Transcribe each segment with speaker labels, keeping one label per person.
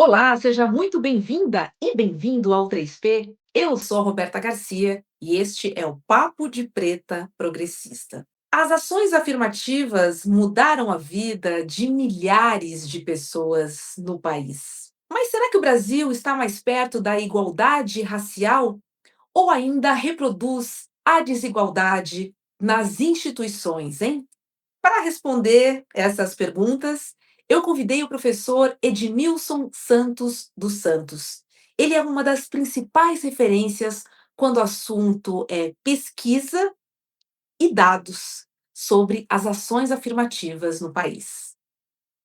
Speaker 1: Olá, seja muito bem-vinda e bem-vindo ao 3P. Eu sou a Roberta Garcia e este é o Papo de Preta Progressista. As ações afirmativas mudaram a vida de milhares de pessoas no país. Mas será que o Brasil está mais perto da igualdade racial ou ainda reproduz a desigualdade nas instituições, hein? Para responder essas perguntas, eu convidei o professor Edmilson Santos dos Santos. Ele é uma das principais referências quando o assunto é pesquisa e dados sobre as ações afirmativas no país.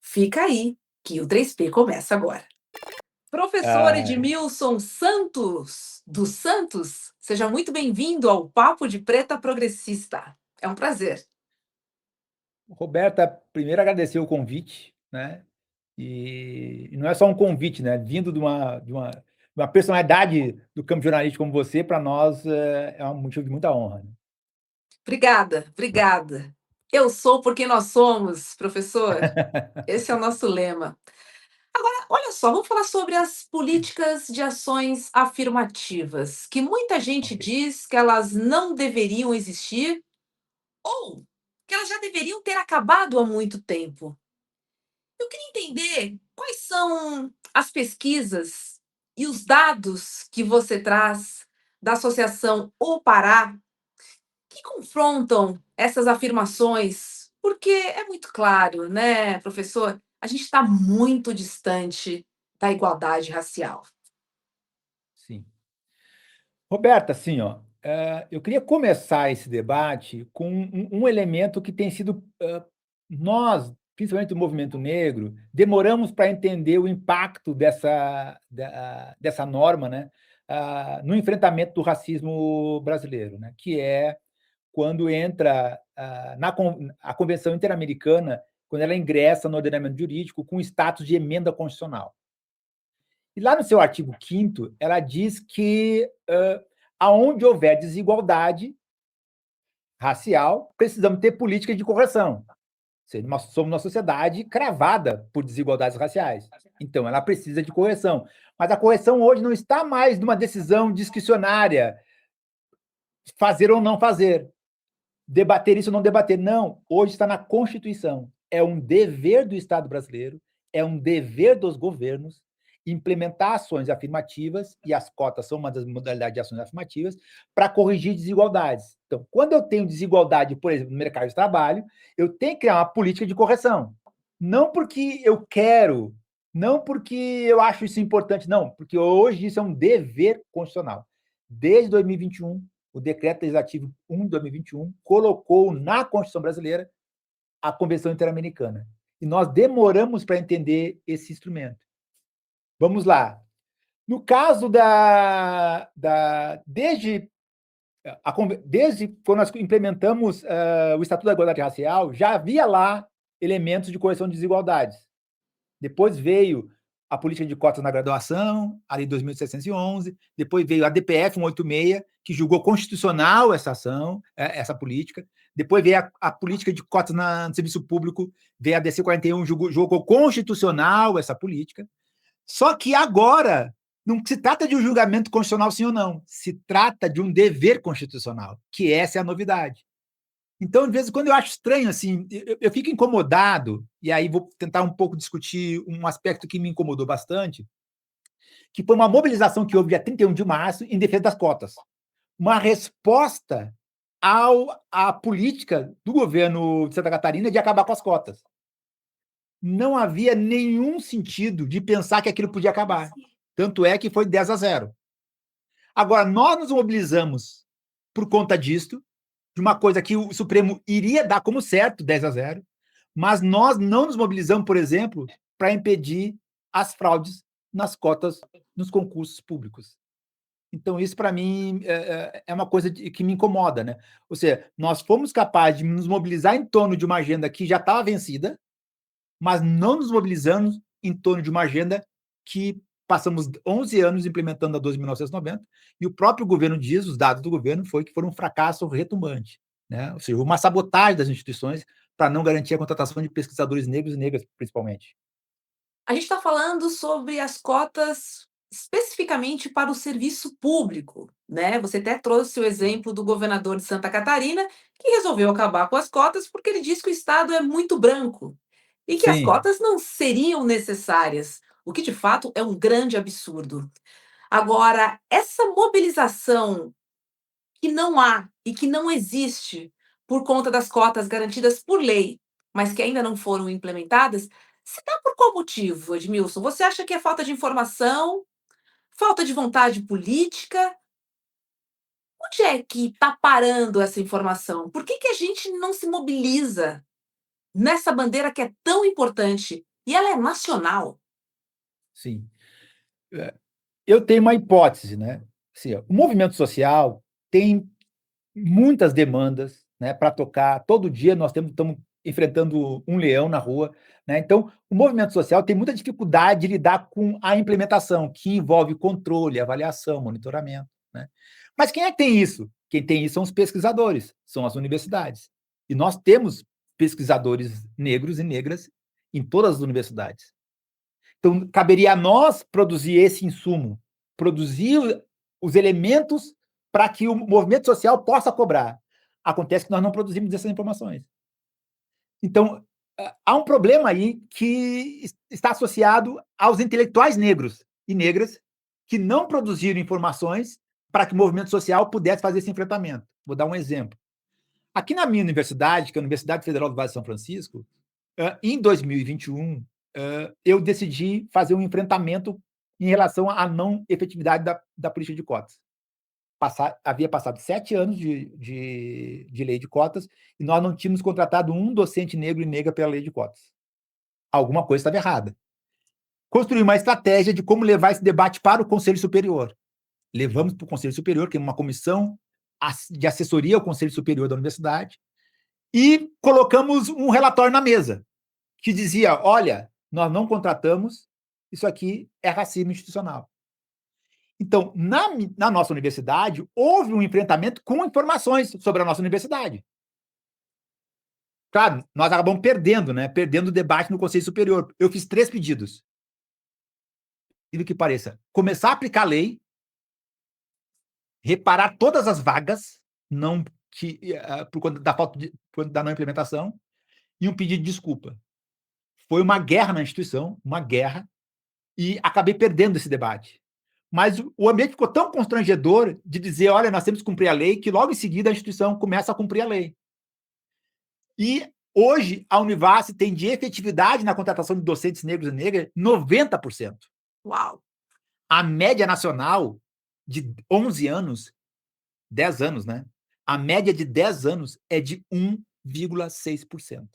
Speaker 1: Fica aí que o 3P começa agora. Professor
Speaker 2: Ah,
Speaker 1: Edmilson Santos dos Santos, seja muito bem-vindo ao Papo de Preta Progressista. É um prazer.
Speaker 2: Roberta, primeiro agradecer o convite, né? E não é só um convite, né? Vindo de uma personalidade do campo jornalístico como você, para nós é um motivo de muita honra, né?
Speaker 1: Obrigada, obrigada. Eu sou porque nós somos, professor. Esse é o nosso lema. Olha só, vamos falar sobre as políticas de ações afirmativas, que muita gente
Speaker 2: Ok.
Speaker 1: diz que elas não deveriam existir ou que elas já deveriam ter acabado há muito tempo. Eu queria entender quais são as pesquisas e os dados que você traz da Associação O Pará que confrontam essas afirmações, porque é muito claro, né, professor? A gente está muito distante da igualdade racial.
Speaker 2: Sim. Roberta, assim, ó, eu queria começar esse debate com um elemento que tem sido nós, principalmente o movimento negro, demoramos para entender o impacto dessa norma, né, no enfrentamento do racismo brasileiro, né, que é quando entra a Convenção Interamericana, quando ela ingressa no ordenamento jurídico com status de emenda constitucional. E lá no seu artigo 5º, ela diz que aonde houver desigualdade racial, precisamos ter políticas de correção. Nós somos uma sociedade cravada por desigualdades raciais. Então, ela precisa de correção. Mas a correção hoje não está mais numa decisão discricionária, fazer ou não fazer, debater isso ou não debater. Não, hoje está na Constituição. É um dever do Estado brasileiro, é um dever dos governos implementar ações afirmativas, e as cotas são uma das modalidades de ações afirmativas, para corrigir desigualdades. Então, quando eu tenho desigualdade, por exemplo, no mercado de trabalho, eu tenho que criar uma política de correção. Não porque eu quero, não porque eu acho isso importante, não, porque hoje isso é um dever constitucional. Desde 2021, o Decreto Legislativo 1 de 2021 colocou na Constituição brasileira a Convenção Interamericana. E nós demoramos para entender esse instrumento. Vamos lá. No caso desde quando nós implementamos o Estatuto da Igualdade Racial, já havia lá elementos de correção de desigualdades. Depois veio a política de cotas na graduação, ali em 2611, depois veio a DPF 186, que julgou constitucional essa ação, essa política, depois veio a política de cotas no serviço público, veio a DC 41, julgou constitucional essa política. Só que agora não se trata de um julgamento constitucional sim ou não, se trata de um dever constitucional, que essa é a novidade. Então, de vez em quando, eu acho estranho, assim, eu fico incomodado, e aí vou tentar um pouco discutir um aspecto que me incomodou bastante, que foi uma mobilização que houve dia 31 de março em defesa das cotas. Uma resposta à política do governo de Santa Catarina de acabar com as cotas. Não havia nenhum sentido de pensar que aquilo podia acabar. Tanto é que foi 10-0. Agora, nós nos mobilizamos por conta disto, de uma coisa que o Supremo iria dar como certo, 10-0, mas nós não nos mobilizamos, por exemplo, para impedir as fraudes nas cotas nos concursos públicos. Então, isso, para mim, é uma coisa que me incomoda, né? Ou seja, nós fomos capazes de nos mobilizar em torno de uma agenda que já estava vencida, mas não nos mobilizamos em torno de uma agenda que passamos 11 anos implementando a 12.990, e o próprio governo diz, os dados do governo, foi que foram um fracasso retumbante, né? Ou seja, uma sabotagem das instituições para não garantir a contratação de pesquisadores negros e negras, principalmente.
Speaker 1: A gente está falando sobre as cotas especificamente para o serviço público, né? Você até trouxe o exemplo do governador de Santa Catarina, que resolveu acabar com as cotas porque ele diz que o estado é muito branco e que as
Speaker 2: Sim,
Speaker 1: cotas não seriam necessárias, o que de fato é um grande absurdo. Agora, essa mobilização que não há e que não existe por conta das cotas garantidas por lei, mas que ainda não foram implementadas, se dá por qual motivo, Edmilson? Você acha que é falta de informação, falta de vontade política? Onde é que está parando essa informação? Por que que a gente não se mobiliza nessa bandeira que é tão importante e ela é nacional?
Speaker 2: sim. Eh, eu tenho uma hipótese, né, assim, ó, o movimento social tem muitas demandas, né, para tocar, todo dia nós estamos enfrentando um leão na rua, né, então o movimento social tem muita dificuldade de lidar com a implementação, que envolve controle, avaliação, monitoramento, né. Mas quem é que tem isso? Quem tem isso são os pesquisadores, são as universidades. E nós temos pesquisadores negros e negras em todas as universidades. Então, caberia a nós produzir esse insumo, produzir os elementos para que o movimento social possa cobrar. Acontece que nós não produzimos essas informações. Então, há um problema aí que está associado aos intelectuais negros e negras que não produziram informações para que o movimento social pudesse fazer esse enfrentamento. Vou dar um exemplo. Aqui na minha universidade, que é a Universidade Federal do Vale de São Francisco, em 2021, eu decidi fazer um enfrentamento em relação à não efetividade da política de cotas. Havia passado 7 anos de lei de cotas e nós não tínhamos contratado um docente negro e negra pela lei de cotas. Alguma coisa estava errada. Construí uma estratégia de como levar esse debate para o Conselho Superior. Levamos para o Conselho Superior, que é uma comissão de assessoria ao Conselho Superior da universidade, e colocamos um relatório na mesa, que dizia: olha, nós não contratamos, isso aqui é racismo institucional. Então, na nossa universidade, houve um enfrentamento com informações sobre a nossa universidade. Claro, nós acabamos perdendo, né? Perdendo o debate no Conselho Superior. Eu fiz 3 pedidos. E do que pareça, começar a aplicar a lei, reparar todas as vagas, não que, por conta da falta de, por conta da não implementação, e um pedido de desculpa. Foi uma guerra na instituição, uma guerra, e acabei perdendo esse debate. Mas o ambiente ficou tão constrangedor de dizer: olha, nós temos que cumprir a lei, que logo em seguida a instituição começa a cumprir a lei. E hoje a Univasf tem de efetividade na contratação de docentes negros e negras 90%.
Speaker 1: Uau!
Speaker 2: A média nacional de 11 anos, 10 anos, né? A média de 10 anos é de 1,6%.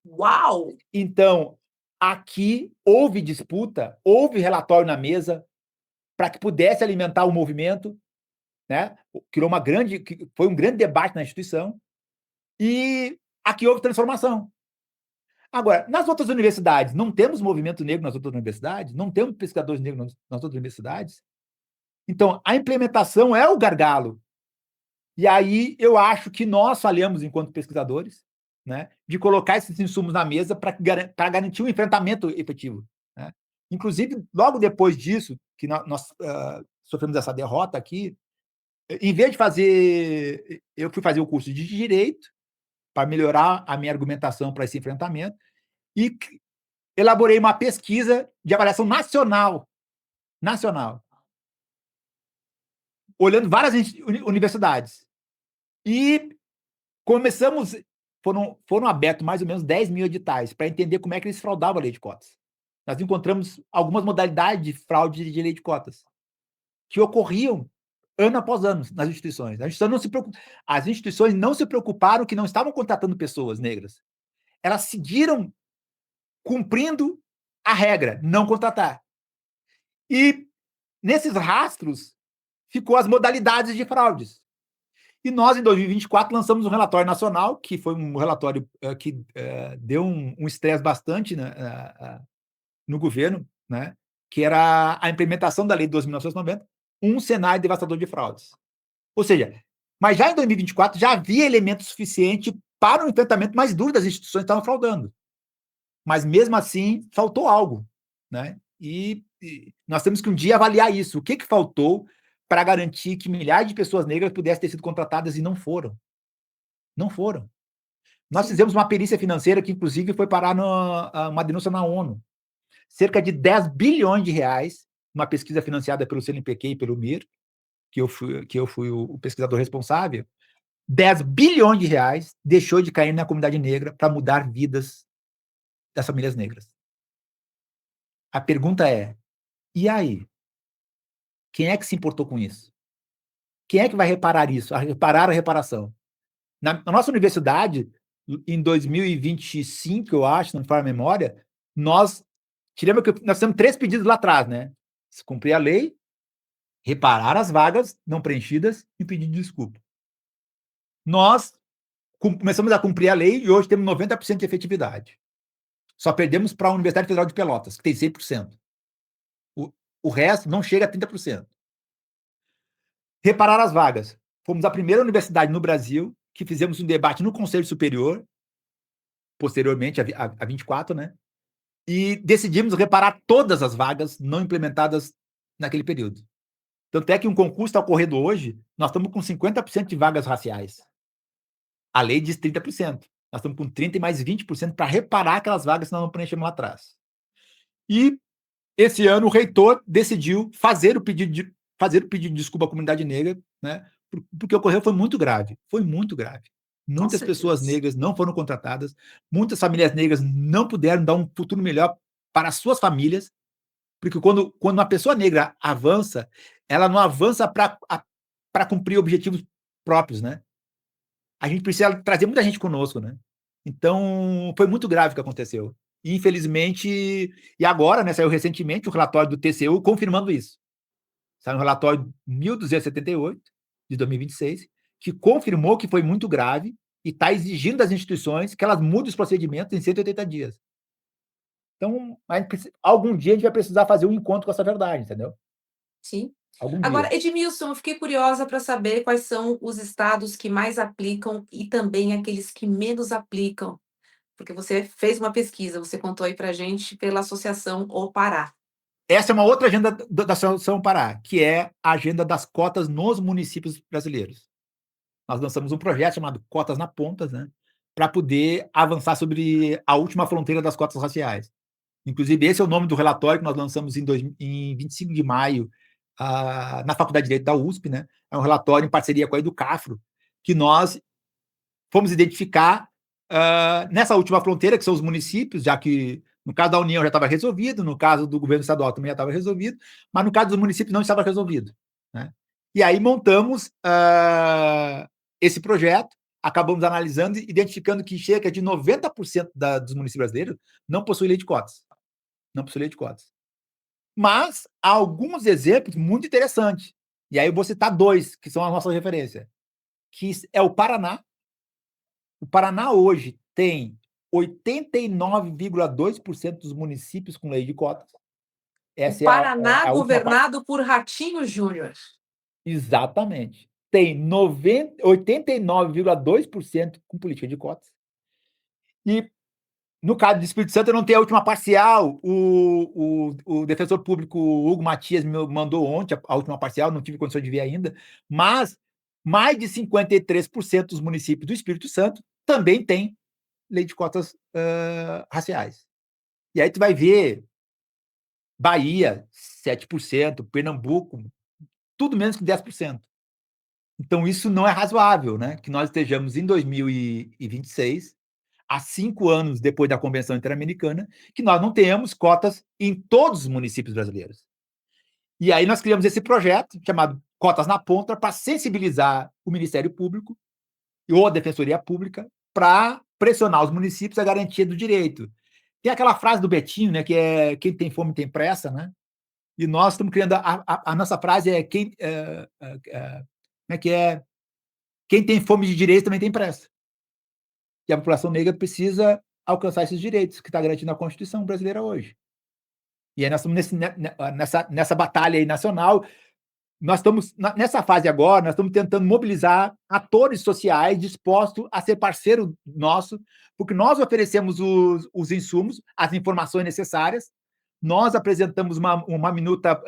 Speaker 1: Uau!
Speaker 2: Então, aqui houve disputa, houve relatório na mesa para que pudesse alimentar o movimento, né? Foi um grande debate na instituição, e aqui houve transformação. Agora, nas outras universidades, não temos movimento negro nas outras universidades? Não temos pesquisadores negros nas outras universidades? Então, a implementação é o gargalo. E aí eu acho que nós falhamos, enquanto pesquisadores, né, de colocar esses insumos na mesa para garantir um enfrentamento efetivo, né? Inclusive, logo depois disso, que nós sofremos essa derrota aqui, em vez de fazer, eu fui fazer o curso de Direito para melhorar a minha argumentação para esse enfrentamento e elaborei uma pesquisa de avaliação nacional, olhando várias universidades. E começamos, foram abertos mais ou menos 10.000 editais para entender como é que eles fraudavam a lei de cotas. Nós encontramos algumas modalidades de fraude de lei de cotas que ocorriam ano após ano nas instituições. As instituições não se preocuparam que não estavam contratando pessoas negras. Elas seguiram cumprindo a regra, não contratar. E nesses rastros ficou as modalidades de fraudes. E nós, em 2024, lançamos um relatório nacional, que foi um relatório que deu um estresse bastante, né, no governo, né, que era a implementação da Lei de 12.990, um cenário devastador de fraudes. Ou seja, mas já em 2024 já havia elemento suficiente para um enfrentamento mais duro das instituições que estavam fraudando. Mas, mesmo assim, faltou algo. né? E nós temos que um dia avaliar isso. O que faltou para garantir que milhares de pessoas negras pudessem ter sido contratadas e não foram? Não foram. Nós
Speaker 1: Sim.
Speaker 2: fizemos uma perícia financeira que, inclusive, foi parar uma denúncia na ONU. Cerca de 10 bilhões de reais, uma pesquisa financiada pelo CNPq e pelo MIR, que eu fui o pesquisador responsável, 10 bilhões de reais deixou de cair na comunidade negra para mudar vidas das famílias negras. A pergunta é: e aí? Quem é que se importou com isso? Quem é que vai reparar isso? Reparar a reparação? Na nossa universidade, em 2025, eu acho, se não me falha a memória, nós tiramos que nós temos 3 pedidos lá atrás, né? Cumprir a lei, reparar as vagas não preenchidas e pedir desculpa. Nós começamos a cumprir a lei e hoje temos 90% de efetividade. Só perdemos para a Universidade Federal de Pelotas, que tem 100%. O resto não chega a 30%. Reparar as vagas. Fomos a primeira universidade no Brasil que fizemos um debate no Conselho Superior, posteriormente a 24, né? E decidimos reparar todas as vagas não implementadas naquele período. Tanto é que um concurso está ocorrendo hoje, nós estamos com 50% de vagas raciais. A lei diz 30%. Nós estamos com 30% e mais 20% para reparar aquelas vagas que nós não preenchemos lá atrás. E esse ano o reitor decidiu fazer o pedido de desculpa à comunidade negra, né? Porque ocorreu foi muito grave. Foi muito grave.
Speaker 1: Com
Speaker 2: Muitas pessoas
Speaker 1: certeza.
Speaker 2: negras não foram contratadas, muitas famílias negras não puderam dar um futuro melhor para as suas famílias, porque quando uma pessoa negra avança, ela não avança para cumprir objetivos próprios, né? A gente precisa trazer muita gente conosco, né? Então, foi muito grave o que aconteceu. E, infelizmente, e agora, né, saiu recentemente o relatório do TCU confirmando isso. Saiu um relatório 1278 de 2026, que confirmou que foi muito grave e está exigindo das instituições que elas mudem os procedimentos em 180 dias. Então, algum dia a gente vai precisar fazer um encontro com essa verdade, entendeu?
Speaker 1: Sim.
Speaker 2: Algum dia.
Speaker 1: Agora, Edmilson, eu fiquei curiosa para saber quais são os estados que mais aplicam e também aqueles que menos aplicam, porque você fez uma pesquisa, você contou aí para gente pela Associação O Pará.
Speaker 2: Essa é uma outra agenda da Associação Pará, que é a agenda das cotas nos municípios brasileiros. Nós lançamos um projeto chamado Cotas na Pontas, né, para poder avançar sobre a última fronteira das cotas raciais. Inclusive, esse é o nome do relatório que nós lançamos em 25 de maio, na Faculdade de Direito da USP, né? É um relatório em parceria com a Educafro, que nós fomos identificar nessa última fronteira, que são os municípios, já que no caso da União já estava resolvido, no caso do governo estadual também já estava resolvido, mas no caso dos municípios não estava resolvido, né? E aí montamos esse projeto, acabamos analisando e identificando que cerca de 90% dos municípios brasileiros não possuem lei de cotas. Não possui lei de cotas. Mas há alguns exemplos muito interessantes. E aí eu vou citar 2, que são a nossa referência, que é o Paraná. O Paraná hoje tem 89,2% dos municípios com lei de cotas.
Speaker 1: O
Speaker 2: Essa é
Speaker 1: Paraná
Speaker 2: a última parte.
Speaker 1: governado por Ratinho Júnior.
Speaker 2: Exatamente. Tem 89,2% com política de cotas. E no caso do Espírito Santo, eu não tenho a última parcial. O defensor público Hugo Matias me mandou ontem a última parcial, não tive condição de ver ainda, mas mais de 53% dos municípios do Espírito Santo também têm lei de cotas raciais. E aí tu vai ver Bahia, 7%, Pernambuco, tudo menos que 10%. Então, isso não é razoável, né? Que nós estejamos em 2026, há 5 anos depois da Convenção Interamericana, que nós não tenhamos cotas em todos os municípios brasileiros. E aí nós criamos esse projeto chamado Cotas na Ponta para sensibilizar o Ministério Público ou a Defensoria Pública para pressionar os municípios a garantia do direito. Tem aquela frase do Betinho, né, que é quem tem fome tem pressa, né? E nós estamos criando a nossa frase é como é que é? Quem tem fome de direito também tem pressa. E a população negra precisa alcançar esses direitos que está garantido na Constituição brasileira hoje. E aí nós estamos nessa batalha aí nacional. Nós estamos nessa fase agora, nós estamos tentando mobilizar atores sociais dispostos a ser parceiro nosso, porque nós oferecemos os insumos, as informações necessárias, nós apresentamos uma minuta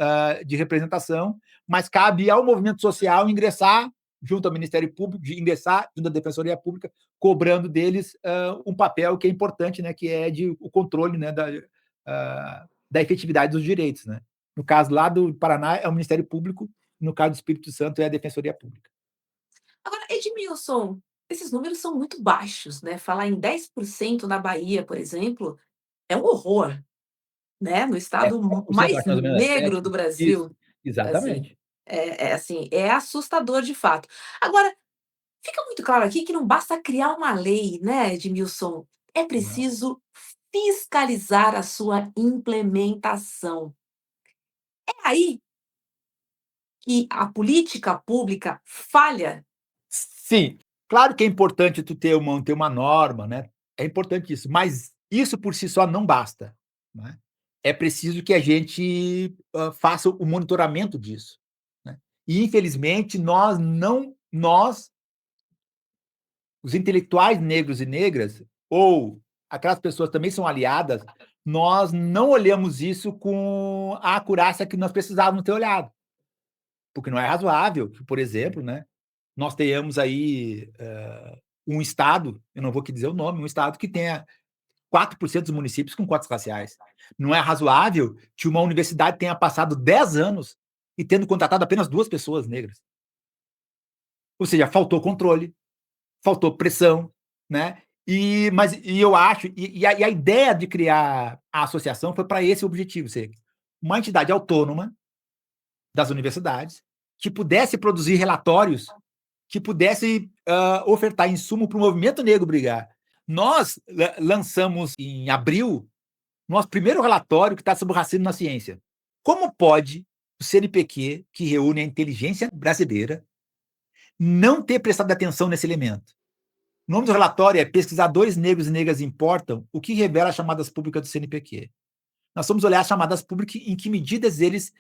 Speaker 2: de representação, mas cabe ao movimento social ingressar junto ao Ministério Público, de ingressar junto à Defensoria Pública, cobrando deles um papel que é importante, né, que é o controle, né, da efetividade dos direitos. Né? No caso lá do Paraná é o Ministério Público, no caso do Espírito Santo é a Defensoria Pública.
Speaker 1: Agora, Edmilson, esses números são muito baixos, né? Falar em 10% na Bahia, por exemplo, é um horror, né? No
Speaker 2: É,
Speaker 1: estado
Speaker 2: 10%,
Speaker 1: mais
Speaker 2: acho mais ou menos é
Speaker 1: negro
Speaker 2: 7%.
Speaker 1: do
Speaker 2: Isso,
Speaker 1: Brasil, assim,
Speaker 2: exatamente.
Speaker 1: assim, é assustador de fato. Agora, fica muito claro aqui que não basta criar uma lei, né, Edmilson? É
Speaker 2: Não.
Speaker 1: preciso fiscalizar a sua implementação. É aí que a política pública falha?
Speaker 2: Sim, claro que é importante tu ter uma norma, né, é importante isso, mas isso por si só não basta, né. É preciso que a gente, faça o monitoramento disso, né. E infelizmente nós, os intelectuais negros e negras, ou aquelas pessoas que também são aliadas, nós não olhamos isso com a acurácia que nós precisávamos ter olhado. Porque não é razoável que, por exemplo, né, nós tenhamos aí, um estado, eu não vou aqui dizer o nome, um estado que tenha 4% dos municípios com cotas raciais. Não é razoável que uma universidade tenha passado 10 anos e tendo contratado apenas 2 pessoas negras. Ou seja, faltou controle, faltou pressão, né. E eu acho e a ideia de criar a associação foi para esse objetivo, ser uma entidade autônoma das universidades, que pudesse produzir relatórios, que pudesse ofertar insumo para o movimento negro brigar. Nós lançamos em abril nosso primeiro relatório que está sobre o racismo na ciência. Como pode o CNPq, que reúne a inteligência brasileira, não ter prestado atenção nesse elemento? O nome do relatório é Pesquisadores Negros e Negras Importam, o que revela as chamadas públicas do CNPq. Nós vamos olhar as chamadas públicas em que medidas eles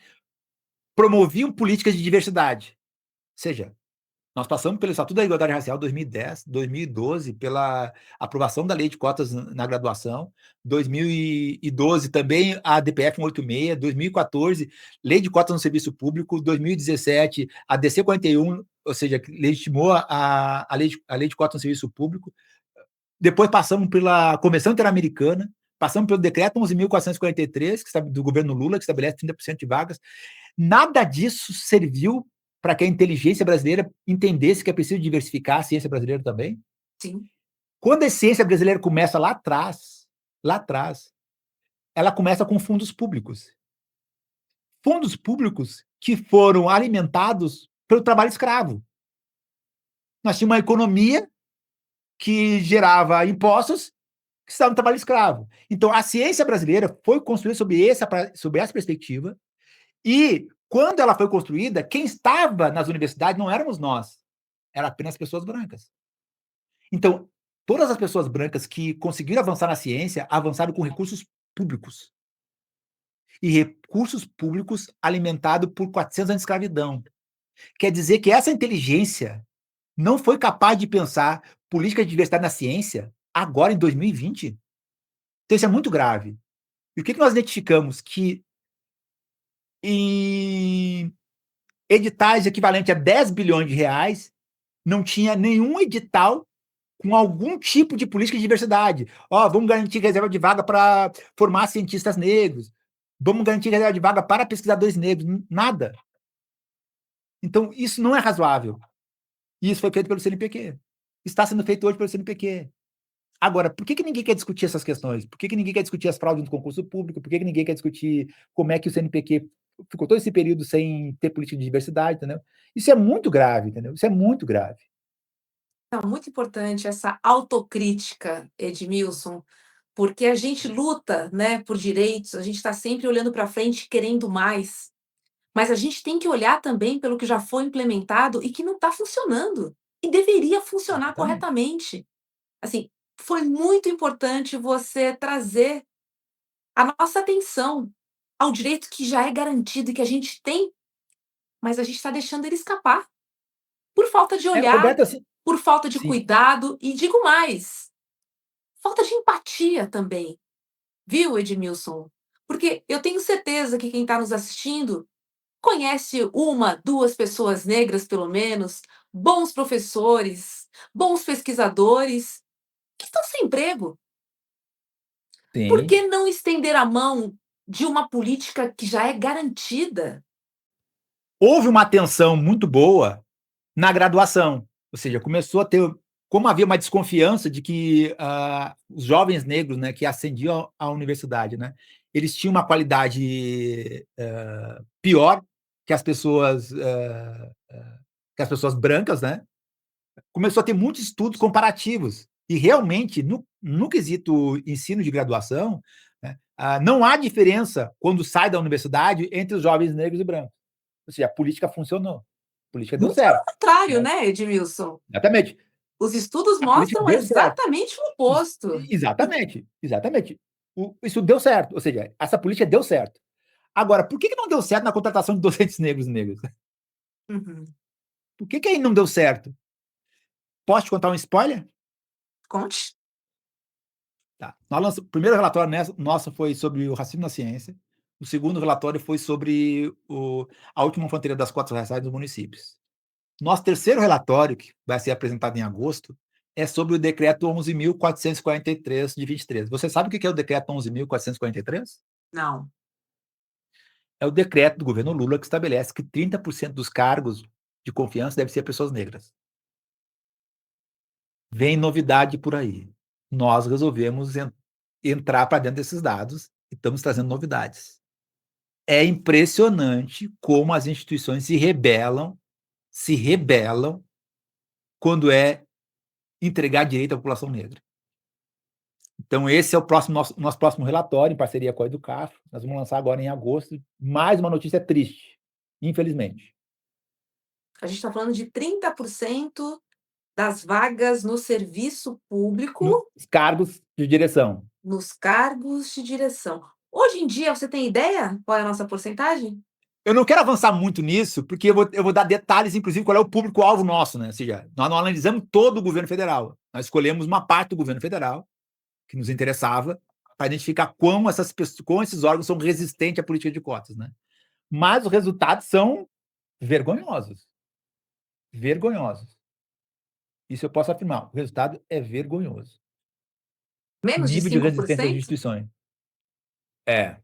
Speaker 2: promoviam políticas de diversidade. Ou seja, nós passamos pelo Estatuto da Igualdade Racial 2010, 2012, pela aprovação da Lei de Cotas na graduação, 2012 também a DPF 186, 2014, Lei de Cotas no Serviço Público, 2017 a DC 41, ou seja, que legitimou a lei de cotas no serviço público. Depois passamos pela Convenção Interamericana, passamos pelo Decreto 11.443, que do governo Lula, que estabelece 30% de vagas. Nada disso serviu para que a inteligência brasileira entendesse que é preciso diversificar a ciência brasileira também.
Speaker 1: Sim.
Speaker 2: Quando a ciência brasileira começa lá atrás, ela começa com fundos públicos. Fundos públicos que foram alimentados pelo trabalho escravo. Nós tínhamos uma economia que gerava impostos que estavam no trabalho escravo. Então, a ciência brasileira foi construída sob essa perspectiva. E quando ela foi construída, quem estava nas universidades não éramos nós, eram apenas pessoas brancas. Então, todas as pessoas brancas que conseguiram avançar na ciência, avançaram com recursos públicos. E recursos públicos alimentados por 400 anos de escravidão. Quer dizer que essa inteligência não foi capaz de pensar política de diversidade na ciência agora em 2020? Então isso é muito grave. E o que nós identificamos? Que em editais equivalentes a 10 bilhões de reais, não tinha nenhum edital com algum tipo de política de diversidade. Ó, vamos garantir reserva de vaga para formar cientistas negros, vamos garantir reserva de vaga para pesquisadores negros, nada. Então, isso não é razoável. E isso foi feito pelo CNPq. Está sendo feito hoje pelo CNPq. Agora, por que ninguém quer discutir essas questões? Por que ninguém quer discutir as fraudes do concurso público? Por que ninguém quer discutir como é que o CNPq ficou todo esse período sem ter política de diversidade, entendeu? Isso é muito grave, entendeu? Isso é muito grave.
Speaker 1: Não, muito importante essa autocrítica, Edmilson, porque a gente luta, né, por direitos, a gente está sempre olhando para frente querendo mais, mas a gente tem que olhar também pelo que já foi implementado e que não está funcionando, e deveria funcionar
Speaker 2: Exatamente.
Speaker 1: corretamente. Assim, foi muito importante você trazer a nossa atenção ao direito que já é garantido e que a gente tem, mas a gente está deixando ele escapar, por falta de olhar,
Speaker 2: Roberta, assim,
Speaker 1: por falta de
Speaker 2: sim,
Speaker 1: cuidado e digo mais, falta de empatia também, viu, Edmilson? Porque eu tenho certeza que quem está nos assistindo conhece uma, duas pessoas negras, pelo menos, bons professores, bons pesquisadores, que estão sem emprego. Por
Speaker 2: Sim.
Speaker 1: que não estender a mão de uma política que já é garantida?
Speaker 2: Houve uma atenção muito boa na graduação, ou seja, começou a ter, como havia uma desconfiança de que os jovens negros, né, que ascendiam à universidade, né, eles tinham uma qualidade pior que as pessoas brancas, né? Começou a ter muitos estudos comparativos e realmente no quesito ensino de graduação, né, não há diferença quando sai da universidade entre os jovens negros e brancos. Ou seja, a política funcionou, a política deu
Speaker 1: Muito pelo
Speaker 2: certo,
Speaker 1: contrário,
Speaker 2: né?
Speaker 1: né, Edmilson?
Speaker 2: Exatamente.
Speaker 1: Os estudos
Speaker 2: A política
Speaker 1: mostram
Speaker 2: deu certo.
Speaker 1: exatamente o oposto.
Speaker 2: Exatamente, exatamente. Isso deu certo, ou seja, essa política deu certo. Agora, por que não deu certo na contratação de docentes negros e negras?
Speaker 1: Uhum.
Speaker 2: Por que aí não deu certo? Posso te contar um spoiler?
Speaker 1: Conte.
Speaker 2: Tá. O primeiro relatório nosso foi sobre o racismo na ciência, o segundo relatório foi sobre a última fronteira das cotas raciais dos municípios. Nosso terceiro relatório, que vai ser apresentado em agosto, é sobre o decreto 11.443 de 23. Você sabe o que é o decreto 11.443?
Speaker 1: Não.
Speaker 2: É o decreto do governo Lula que estabelece que 30% dos cargos de confiança devem ser pessoas negras. Vem novidade por aí. Nós resolvemos entrar para dentro desses dados e estamos trazendo novidades. É impressionante como as instituições se rebelam quando é entregar direito à população negra. Então, esse é o nosso próximo relatório, em parceria com a Educafro. Nós vamos lançar agora em agosto. Mais uma notícia triste, infelizmente.
Speaker 1: A gente está falando de 30% das vagas no serviço
Speaker 2: Nos
Speaker 1: público,
Speaker 2: cargos de direção.
Speaker 1: nos cargos de direção. Hoje em dia, você tem ideia qual é a nossa porcentagem?
Speaker 2: Eu não quero avançar muito nisso, porque eu vou dar detalhes, inclusive, qual é o público-alvo nosso, né? Ou seja, nós não analisamos todo o governo federal. Nós escolhemos uma parte do governo federal que nos interessava para identificar como esses órgãos são resistentes à política de cotas, né? Mas os resultados são vergonhosos. Vergonhosos. Isso eu posso afirmar. O resultado é vergonhoso. O
Speaker 1: Menos de
Speaker 2: nível de
Speaker 1: cinco por
Speaker 2: resistência das
Speaker 1: cento?
Speaker 2: instituições. É,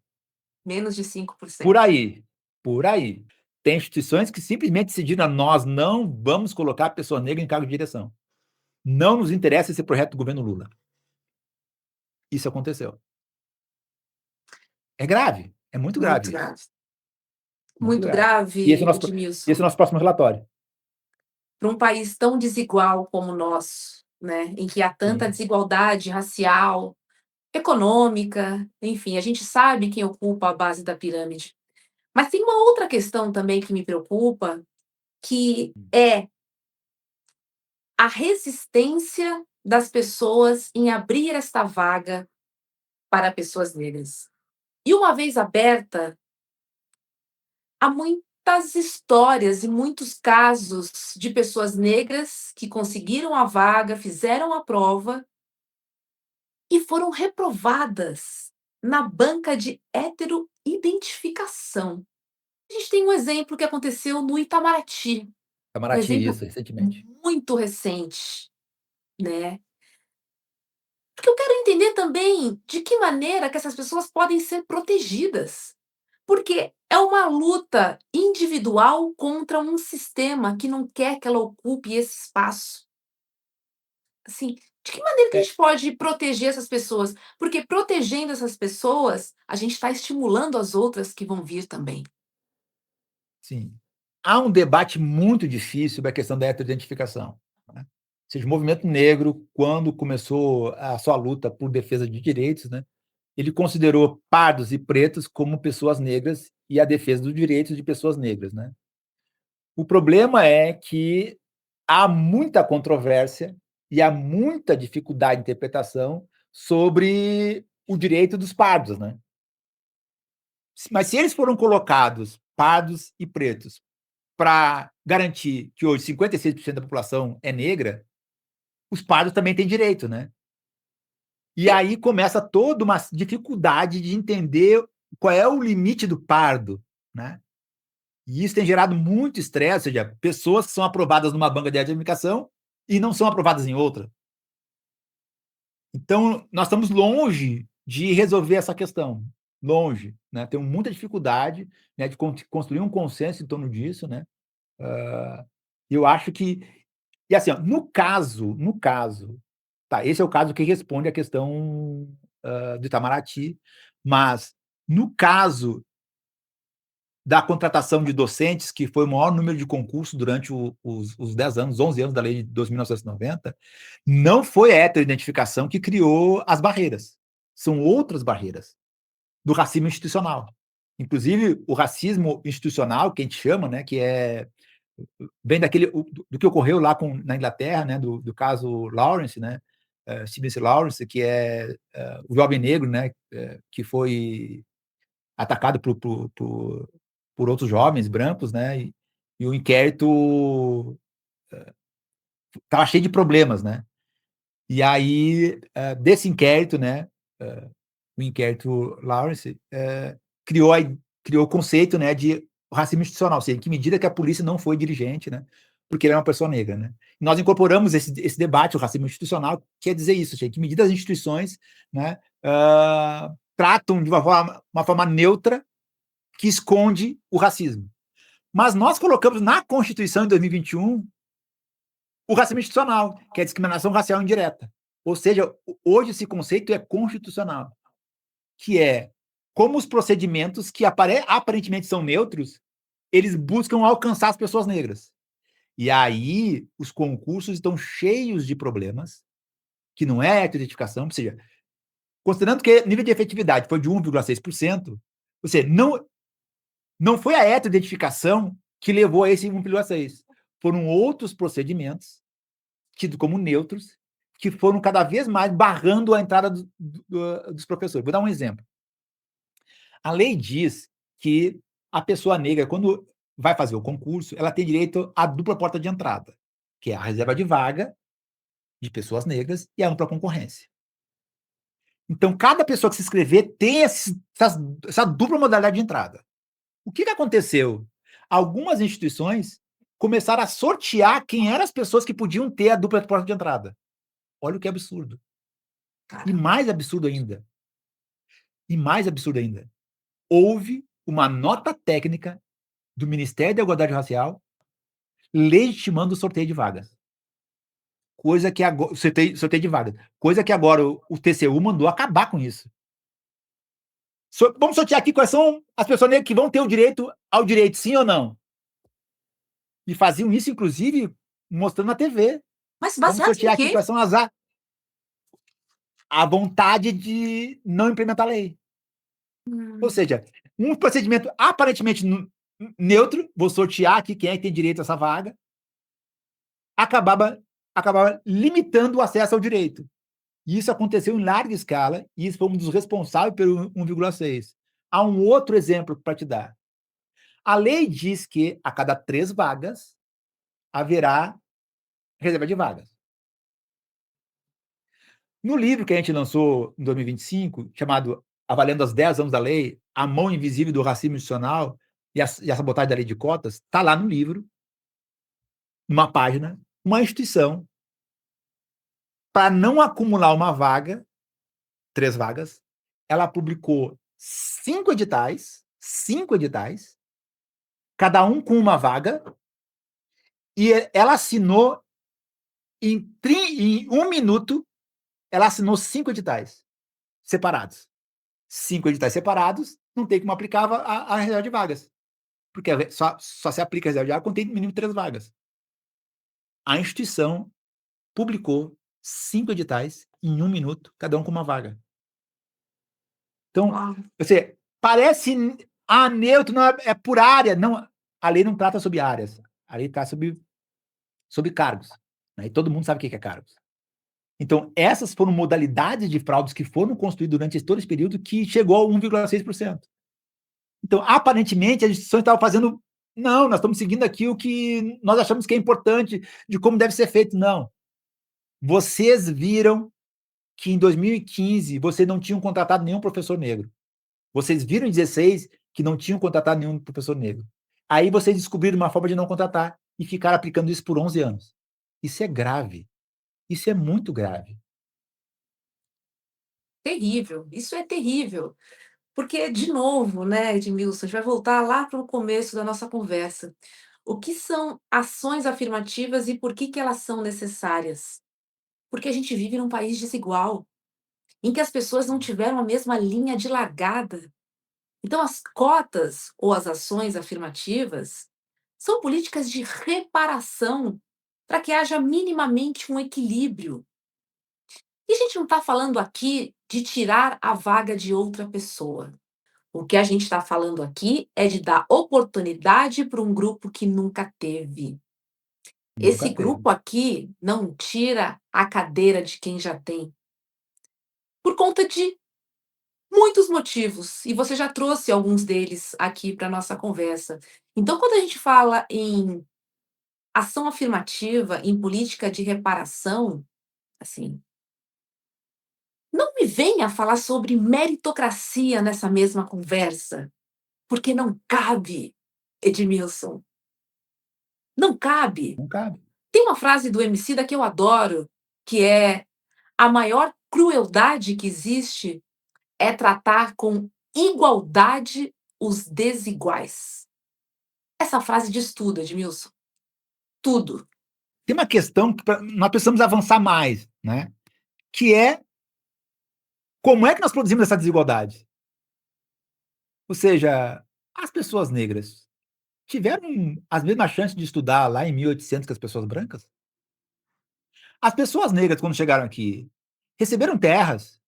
Speaker 1: Menos de
Speaker 2: por
Speaker 1: 5%.
Speaker 2: aí. Por aí. Tem instituições que simplesmente decidiram: nós não vamos colocar pessoa negra em cargo de direção. Não nos interessa esse projeto do governo Lula. Isso aconteceu. É grave. É muito
Speaker 1: Muito
Speaker 2: grave isso.
Speaker 1: grave.
Speaker 2: Muito
Speaker 1: Muito
Speaker 2: grave. E
Speaker 1: grave,
Speaker 2: esse é o
Speaker 1: Edmilson.
Speaker 2: nosso próximo relatório.
Speaker 1: Para um país tão desigual como o nosso, né, em que há tanta
Speaker 2: Sim.
Speaker 1: desigualdade racial, econômica, enfim, a gente sabe quem ocupa a base da pirâmide. Mas tem uma outra questão também que me preocupa, que é a resistência das pessoas em abrir esta vaga para pessoas negras. E uma vez aberta, há muitas histórias e muitos casos de pessoas negras que conseguiram a vaga, fizeram a prova e foram reprovadas na banca de heteroidentificação. A gente tem um exemplo que aconteceu no Itamaraty, um
Speaker 2: Itamaraty,
Speaker 1: exemplo
Speaker 2: isso, recentemente.
Speaker 1: muito recente, né. Porque eu quero entender também de que maneira que essas pessoas podem ser protegidas, porque é uma luta individual contra um sistema que não quer que ela ocupe esse espaço. Assim, de que maneira que a
Speaker 2: É,
Speaker 1: gente pode proteger essas pessoas? Porque protegendo essas pessoas, a gente está estimulando as outras que vão vir também.
Speaker 2: sim. Há um debate muito difícil sobre a questão da heteroidentificação, né? Ou seja, o movimento negro, quando começou a sua luta por defesa de direitos, né, ele considerou pardos e pretos como pessoas negras e a defesa dos direitos de pessoas negras, né? O problema é que há muita controvérsia e há muita dificuldade de interpretação sobre o direito dos pardos, né? Mas se eles foram colocados, pardos e pretos, para garantir que hoje 56% da população é negra, os pardos também têm direito, né? E
Speaker 1: Tem
Speaker 2: aí começa toda uma dificuldade de entender qual é o limite do pardo, né? E isso tem gerado muito estresse, ou seja, pessoas que são aprovadas numa banca de administração e não são aprovadas em outra. Então, nós estamos longe de resolver essa questão, longe, né? Temos muita dificuldade, né, de construir um consenso em torno disso, né? Eu acho que, e assim, ó, no caso, tá, esse é o caso que responde à questão do Itamaraty, mas no caso da contratação de docentes, que foi o maior número de concursos durante os 10 anos, 11 anos da lei de 2.990, não foi a heteroidentificação que criou as barreiras. São outras barreiras do racismo institucional. Inclusive, o racismo institucional, que a gente chama, né, que vem do que ocorreu lá na Inglaterra, né, do caso Lawrence, né, Stephen C. Lawrence, que é o jovem negro, né, que foi atacado por outros jovens brancos, né? E o inquérito estava cheio de problemas, né? E aí, desse inquérito, né? O inquérito Lawrence criou, criou o conceito, né, de racismo institucional, ou seja, em que medida que a polícia não foi dirigente, né? Porque ele é uma pessoa negra, né? E nós incorporamos esse debate, o racismo institucional, quer dizer isso, em que medida as instituições, né, tratam de uma forma neutra que esconde o racismo. Mas nós colocamos na Constituição, em 2021, o racismo institucional, que é a discriminação racial indireta. Ou seja, hoje esse conceito é constitucional, que é como os procedimentos que aparentemente são neutros, eles buscam alcançar as pessoas negras. E aí, os concursos estão cheios de problemas, que não é heteroidentificação, ou seja, considerando que o nível de efetividade foi de 1,6%, ou seja, não foi a heteroidentificação que levou a esse 1,6%. Foram outros procedimentos, tidos como neutros, que foram cada vez mais barrando a entrada dos professores. Vou dar um exemplo. A lei diz que a pessoa negra, quando vai fazer o concurso, ela tem direito à dupla porta de entrada, que é a reserva de vaga de pessoas negras e a ampla concorrência. Então, cada pessoa que se inscrever tem essa dupla modalidade de entrada. O que aconteceu? Algumas instituições começaram a sortear quem eram as pessoas que podiam ter a dupla porta de entrada. Olha o que absurdo. E mais absurdo ainda. Houve uma nota técnica do Ministério da Igualdade Racial legitimando o sorteio de vagas. Coisa que agora, sorteio de vagas. Coisa que agora o TCU mandou acabar com isso. Vamos sortear aqui quais são as pessoas negras que vão ter o direito ao direito, sim ou não? E faziam isso, inclusive, mostrando na TV.
Speaker 1: Mas
Speaker 2: Vamos
Speaker 1: baseado em
Speaker 2: sortear aqui
Speaker 1: quê?
Speaker 2: quais são a vontade de não implementar a lei. Ou seja, um procedimento aparentemente neutro, vou sortear aqui quem é que tem direito a essa vaga, acabava limitando o acesso ao direito. E isso aconteceu em larga escala, e isso foi um dos responsáveis pelo 1,6. Há um outro exemplo para te dar. A lei diz que a cada 3 vagas haverá reserva de vagas. No livro que a gente lançou em 2025, chamado Avaliando os 10 anos da lei, A Mão Invisível do Racismo Institucional e a Sabotagem da Lei de Cotas, está lá no livro, numa página, uma instituição, para não acumular uma vaga, 3 vagas, ela publicou 5 editais, cada um com uma vaga, e ela assinou em 1 minuto, ela assinou 5 editais separados. 5 editais separados, não tem como aplicar a reserva de vagas. Porque só se aplica a reserva de vaga quando tem no mínimo 3 vagas. A instituição publicou 5 editais em 1 minuto, cada um com uma vaga. Então, você parece neutro, não é por área. Não, a lei não trata sobre áreas. A lei trata sobre cargos. Né? E todo mundo sabe o que é cargos. Então, essas foram modalidades de fraudes que foram construídas durante todo esse período que chegou a 1,6%. Então, aparentemente, a instituição estava fazendo. Não, nós estamos seguindo aqui o que nós achamos que é importante, de como deve ser feito. Não. Vocês viram que em 2015 vocês não tinham contratado nenhum professor negro. Vocês viram em 16 que não tinham contratado nenhum professor negro. Aí vocês descobriram uma forma de não contratar e ficaram aplicando isso por 11 anos. Isso é grave. Isso é muito grave.
Speaker 1: Terrível, isso é terrível. Porque, de novo, né, Edmilson, a gente vai voltar lá para o começo da nossa conversa. O que são ações afirmativas e por que que elas são necessárias? Porque a gente vive num país desigual, em que as pessoas não tiveram a mesma linha de largada. Então, as cotas ou as ações afirmativas são políticas de reparação para que haja minimamente um equilíbrio. E a gente não está falando aqui de tirar a vaga de outra pessoa. O que a gente está falando aqui é de dar oportunidade para um grupo que nunca teve.
Speaker 2: Nunca
Speaker 1: Esse
Speaker 2: teve.
Speaker 1: grupo aqui não tira a cadeira de quem já tem, por conta de muitos motivos, e você já trouxe alguns deles aqui para nossa conversa. Então, quando a gente fala em ação afirmativa, em política de reparação, assim, não me venha falar sobre meritocracia nessa mesma conversa, porque não cabe, Edmilson, não cabe.
Speaker 2: Não cabe.
Speaker 1: Tem uma frase do Emicida que eu adoro, que é: "A maior crueldade que existe é tratar com igualdade os desiguais". Essa frase diz tudo, Edmilson, tudo.
Speaker 2: Tem uma questão que nós precisamos avançar mais, né? Que é como é que nós produzimos essa desigualdade? Ou seja, as pessoas negras tiveram as mesmas chances de estudar lá em 1800 que as pessoas brancas? As pessoas negras, quando chegaram aqui, receberam terras,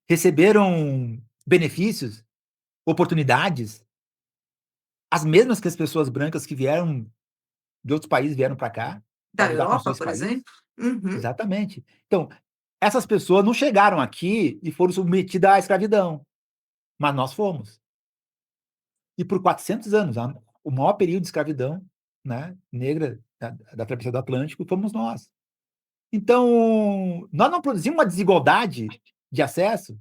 Speaker 2: receberam benefícios, oportunidades, as mesmas que as pessoas brancas que vieram de outros países vieram para cá, para
Speaker 1: Da
Speaker 2: ajudar a construir
Speaker 1: Europa,
Speaker 2: esse
Speaker 1: por
Speaker 2: país?
Speaker 1: exemplo? Uhum.
Speaker 2: Exatamente. Então, essas pessoas não chegaram aqui e foram submetidas à escravidão, mas nós fomos. E por 400 anos, o maior período de escravidão, né, negra da travessia do Atlântico fomos nós. Então, nós não produzimos uma desigualdade de acesso?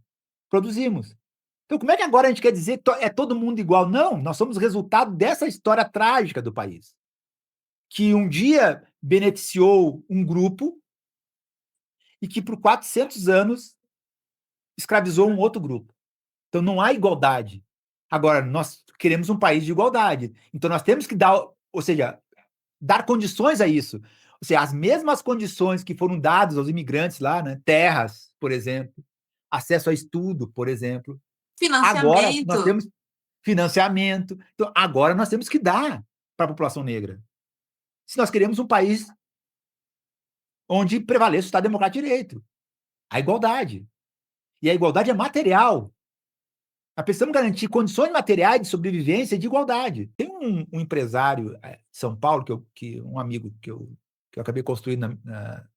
Speaker 2: Produzimos. Então, como é que agora a gente quer dizer que é todo mundo igual? Não, nós somos resultado dessa história trágica do país, que um dia beneficiou um grupo e que por 400 anos escravizou um outro grupo. Então não há igualdade. Agora, nós queremos um país de igualdade. Então nós temos que dar, ou seja, dar condições a isso. Ou seja, as mesmas condições que foram dadas aos imigrantes lá, né? Terras, por exemplo, acesso a estudo, por exemplo. Agora nós
Speaker 1: Financiamento.
Speaker 2: temos financiamento. Então, agora nós temos que dar para a população negra. Se nós queremos um país onde prevaleça o Estado Democrático de Direito, a igualdade. E a igualdade é material. Nós precisamos garantir condições materiais de sobrevivência e de igualdade. Tem um empresário em São Paulo, um amigo que eu acabei construindo na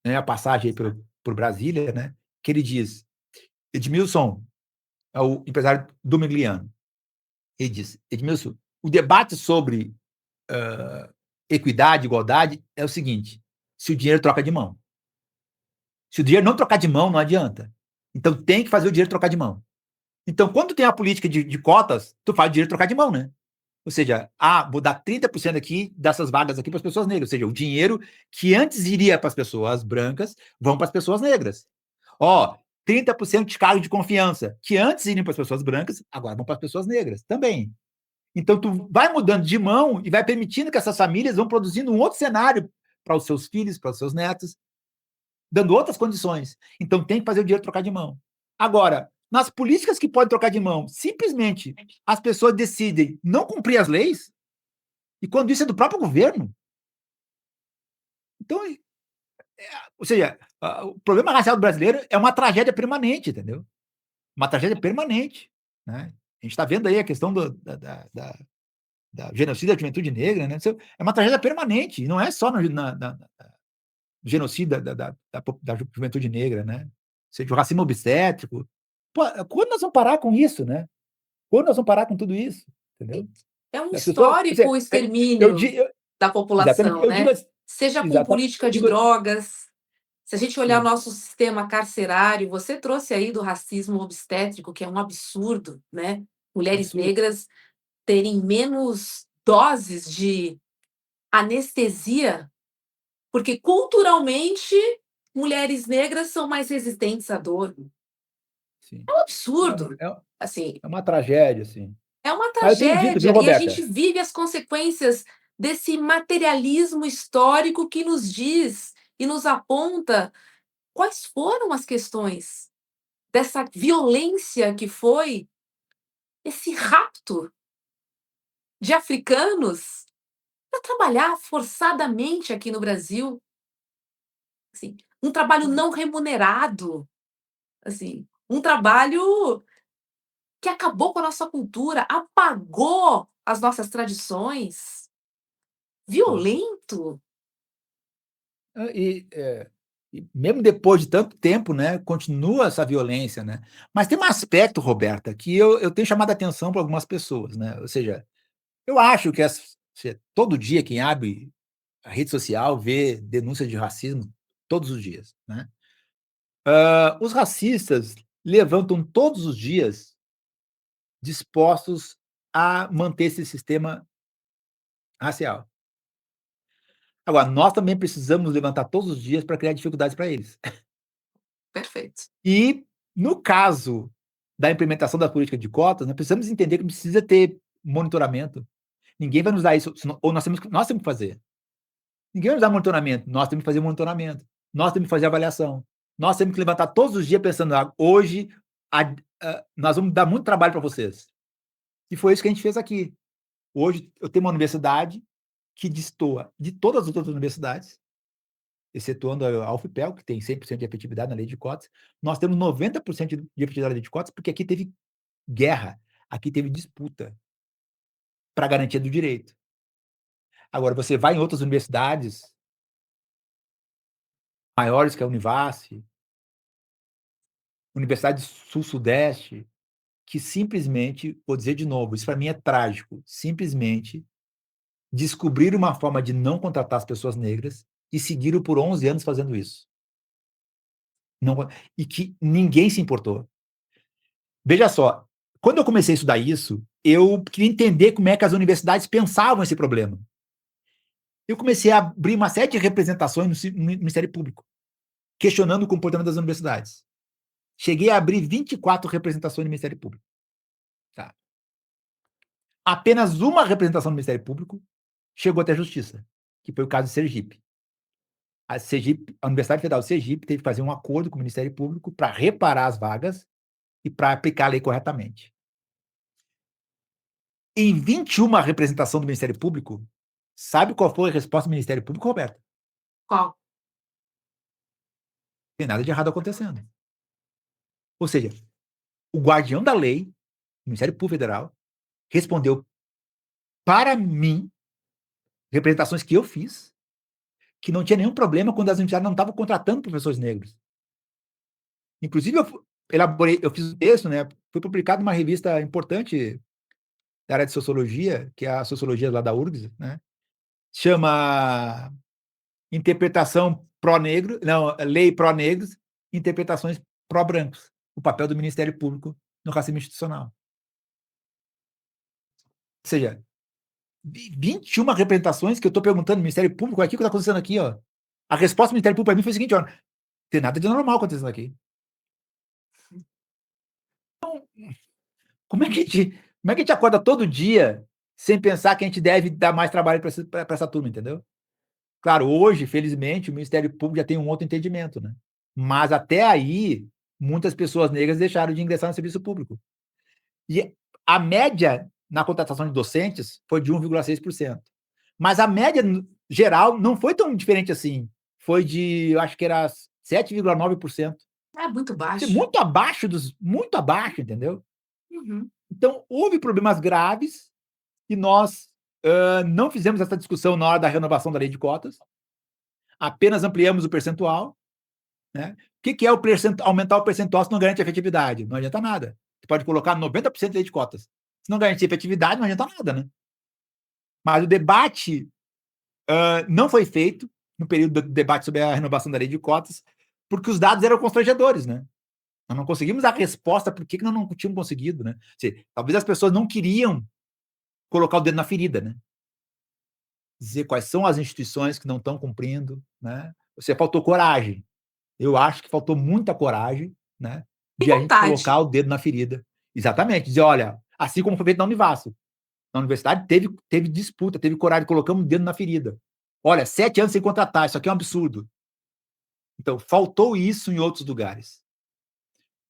Speaker 2: minha passagem por Brasília, né? Que ele diz: Edmilson, é o empresário do Migliano. Ele diz: Edmilson, o debate sobre equidade, igualdade é o seguinte: se o dinheiro troca de mão. Se o dinheiro não trocar de mão, não adianta. Então tem que fazer o dinheiro trocar de mão. Então, quando tem a política de cotas, tu faz o dinheiro trocar de mão, né? Ou seja, vou dar 30% aqui dessas vagas aqui para as pessoas negras. Ou seja, o dinheiro que antes iria para as pessoas brancas vão para as pessoas negras. Ó, 30% de cargo de confiança que antes iriam para as pessoas brancas, agora vão para as pessoas negras também. Então, tu vai mudando de mão e vai permitindo que essas famílias vão produzindo um outro cenário para os seus filhos, para os seus netos, dando outras condições. Então, tem que fazer o dinheiro trocar de mão. Agora, nas políticas que podem trocar de mão, simplesmente as pessoas decidem não cumprir as leis, e quando isso é do próprio governo, então, ou seja, o problema racial brasileiro é uma tragédia permanente, entendeu? Uma tragédia permanente, né? A gente está vendo aí a questão da genocídio da juventude negra, né? Isso é uma tragédia permanente, e não é só no genocídio da juventude negra, né? Ou seja, o racismo obstétrico. Pô, quando nós vamos parar com isso, né? Quando nós vamos parar com tudo isso, entendeu?
Speaker 1: É um
Speaker 2: As pessoas,
Speaker 1: histórico o
Speaker 2: eu
Speaker 1: extermínio
Speaker 2: digo,
Speaker 1: da
Speaker 2: exatamente,
Speaker 1: população, né? Seja com
Speaker 2: exatamente,
Speaker 1: política de drogas, Se a gente olhar o
Speaker 2: Sim,
Speaker 1: nosso sistema carcerário, você trouxe aí do racismo obstétrico, que é um absurdo, né, mulheres
Speaker 2: absurdo.
Speaker 1: negras terem menos doses de anestesia, porque culturalmente mulheres negras são mais resistentes à dor.
Speaker 2: Sim.
Speaker 1: É um
Speaker 2: É uma
Speaker 1: absurdo,
Speaker 2: é
Speaker 1: assim,
Speaker 2: é uma tragédia, assim.
Speaker 1: é uma
Speaker 2: Mas eu tenho dito, viu,
Speaker 1: tragédia e a gente
Speaker 2: Roberta?
Speaker 1: vive as consequências desse materialismo histórico que nos diz e nos aponta quais foram as questões dessa violência que foi esse rapto de africanos para trabalhar forçadamente aqui no Brasil, assim, um trabalho não remunerado, assim, um trabalho que acabou com a nossa cultura, apagou as nossas tradições,
Speaker 2: Sim.
Speaker 1: violento.
Speaker 2: E mesmo depois de tanto tempo, né, continua essa violência, né. Mas tem um aspecto, Roberta, que eu tenho chamado a atenção para algumas pessoas, né, ou seja, eu acho que todo dia quem abre a rede social vê denúncias de racismo todos os dias, né. Os racistas levantam todos os dias dispostos a manter esse sistema racial. Agora, nós também precisamos levantar todos os dias para criar dificuldades para eles.
Speaker 1: Perfeito.
Speaker 2: E, no caso da implementação da política de cotas, nós precisamos entender que precisa ter monitoramento. Ninguém vai nos dar isso, senão ou nós temos que fazer. Ninguém vai nos dar monitoramento, nós temos que fazer monitoramento, nós temos que fazer avaliação, nós temos que levantar todos os dias pensando: "Ah, hoje nós vamos dar muito trabalho para vocês". E foi isso que a gente fez aqui. Hoje eu tenho uma universidade que destoa de todas as outras universidades, excetuando a UFPEL, que tem 100% de efetividade na lei de cotas. Nós temos 90% de efetividade na lei de cotas, porque aqui teve guerra, aqui teve disputa para garantia do direito. Agora você vai em outras universidades maiores que a Univasf, Universidade Sul-Sudeste, que simplesmente, vou dizer de novo, isso para mim é trágico, simplesmente descobriram uma forma de não contratar as pessoas negras e seguiram por 11 anos fazendo isso. Não, e que ninguém se importou. Veja só, quando eu comecei a estudar isso, eu queria entender como é que as universidades pensavam esse problema. Eu comecei a abrir uma série de representações no Ministério Público, questionando o comportamento das universidades. Cheguei a abrir 24 representações no Ministério Público. Tá? Apenas uma representação no Ministério Público chegou até a justiça, que foi o caso de Sergipe. A Universidade Federal de Sergipe teve que fazer um acordo com o Ministério Público para reparar as vagas e para aplicar a lei corretamente. Em 21 representação do Ministério Público, sabe qual foi a resposta do Ministério Público, Roberto?
Speaker 1: Qual?
Speaker 2: Tem nada de errado acontecendo. Ou seja, o guardião da lei, o Ministério Público Federal, respondeu para mim, representações que eu fiz, que não tinha nenhum problema quando as universidades não estavam contratando professores negros. Inclusive, eu fiz um texto, né, foi publicado numa revista importante da área de sociologia, que é a Sociologia lá da URGS, né, chama Interpretação pró-negro, não, Lei pró-negros, Interpretações pró-brancos, o papel do Ministério Público no racismo institucional. Ou seja, 21 representações que eu estou perguntando no Ministério Público, aqui o que está acontecendo aqui, ó. A resposta do Ministério Público para mim foi a seguinte, ó, tem nada de normal acontecendo aqui. Como é que a gente acorda todo dia sem pensar que a gente deve dar mais trabalho para essa turma, entendeu? Claro, hoje, felizmente, o Ministério Público já tem um outro entendimento, né? Mas até aí, muitas pessoas negras deixaram de ingressar no serviço público. E a média na contratação de docentes foi de 1,6%. Mas a média geral não foi tão diferente assim. Foi de, eu acho que era 7,9%.
Speaker 1: É muito baixo.
Speaker 2: Muito abaixo, entendeu?
Speaker 1: Uhum.
Speaker 2: Então, houve problemas graves e nós não fizemos essa discussão na hora da renovação da lei de cotas, apenas ampliamos o percentual, né? O que é aumentar o percentual se não garante efetividade? Não adianta nada. Você pode colocar 90% de lei de cotas. Se não garantir efetividade, não adianta nada, né? Mas o debate não foi feito no período do debate sobre a renovação da lei de cotas, porque os dados eram constrangedores, né? Nós não conseguimos a resposta por que nós não tínhamos conseguido, né? Talvez as pessoas não queriam colocar o dedo na ferida, né? Dizer quais são as instituições que não estão cumprindo, né? Faltou coragem. Eu acho que faltou muita coragem, né?
Speaker 1: E
Speaker 2: De a gente
Speaker 1: vontade.
Speaker 2: colocar o dedo na ferida. Exatamente. Dizer, olha, assim como foi feito na Univasso. Na universidade teve disputa, teve coragem, colocamos o dedo na ferida. Olha, 7 anos sem contratar, isso aqui é um absurdo. Então, faltou isso em outros lugares.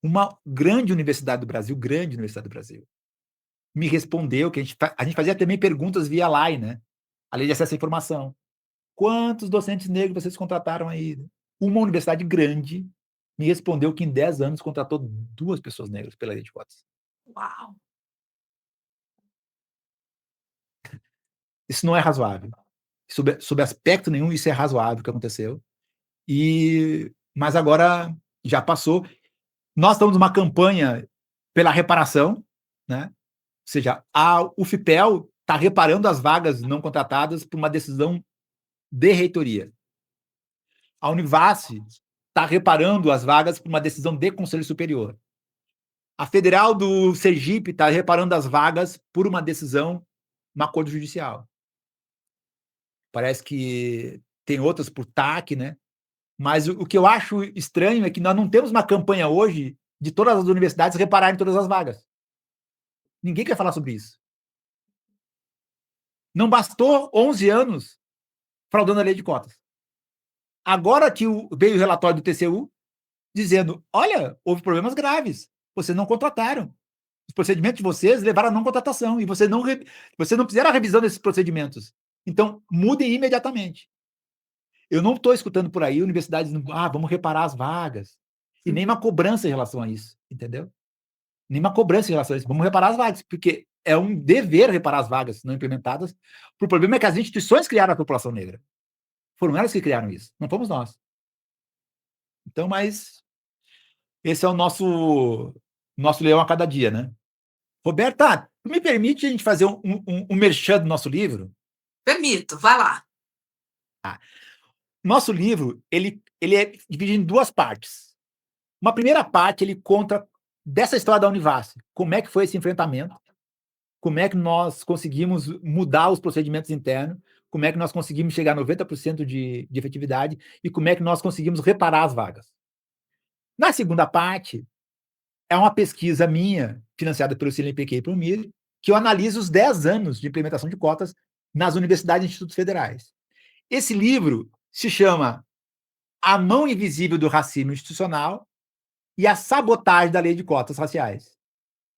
Speaker 2: Uma grande universidade do Brasil, me respondeu que a gente fazia também perguntas via Line, né? A lei de acesso à informação. Quantos docentes negros vocês contrataram aí? Uma universidade grande me respondeu que em 10 anos contratou 2 pessoas negras pela lei de cotas.
Speaker 1: Uau!
Speaker 2: Isso não é razoável. Sob aspecto nenhum, isso é razoável o que aconteceu. Mas agora já passou. Nós estamos numa campanha pela reparação, né? Ou seja, a UFPEL está reparando as vagas não contratadas por uma decisão de reitoria. A Univasse está reparando as vagas por uma decisão de Conselho Superior. A Federal do Sergipe está reparando as vagas por uma decisão no acordo judicial. Parece que tem outras por TAC, né? Mas o que eu acho estranho é que nós não temos uma campanha hoje de todas as universidades repararem todas as vagas. Ninguém quer falar sobre isso. Não bastou 11 anos fraudando a lei de cotas. Agora que veio o relatório do TCU dizendo, olha, houve problemas graves, vocês não contrataram. Os procedimentos de vocês levaram a não contratação e vocês não fizeram a revisão desses procedimentos. Então, mudem imediatamente. Eu não estou escutando por aí universidades dizendo, vamos reparar as vagas. E nem uma cobrança em relação a isso, entendeu? Nenhuma cobrança em relação a isso. Vamos reparar as vagas, porque é um dever reparar as vagas não implementadas. O problema é que as instituições criaram a população negra. Foram elas que criaram isso, não fomos nós. Então, mas esse é o nosso leão a cada dia, né? Roberta, tu me permite a gente fazer um merchan do nosso livro?
Speaker 1: Permito, vai lá.
Speaker 2: Nosso livro, ele é dividido em 2 partes. Uma primeira parte, ele conta dessa história da Univasse, como é que foi esse enfrentamento, como é que nós conseguimos mudar os procedimentos internos, como é que nós conseguimos chegar a 90% de efetividade e como é que nós conseguimos reparar as vagas. Na segunda parte, é uma pesquisa minha, financiada pelo CNPq e pelo MIR, que eu analiso os 10 anos de implementação de cotas nas universidades e institutos federais. Esse livro se chama A Mão Invisível do Racismo Institucional e a Sabotagem da Lei de Cotas Raciais,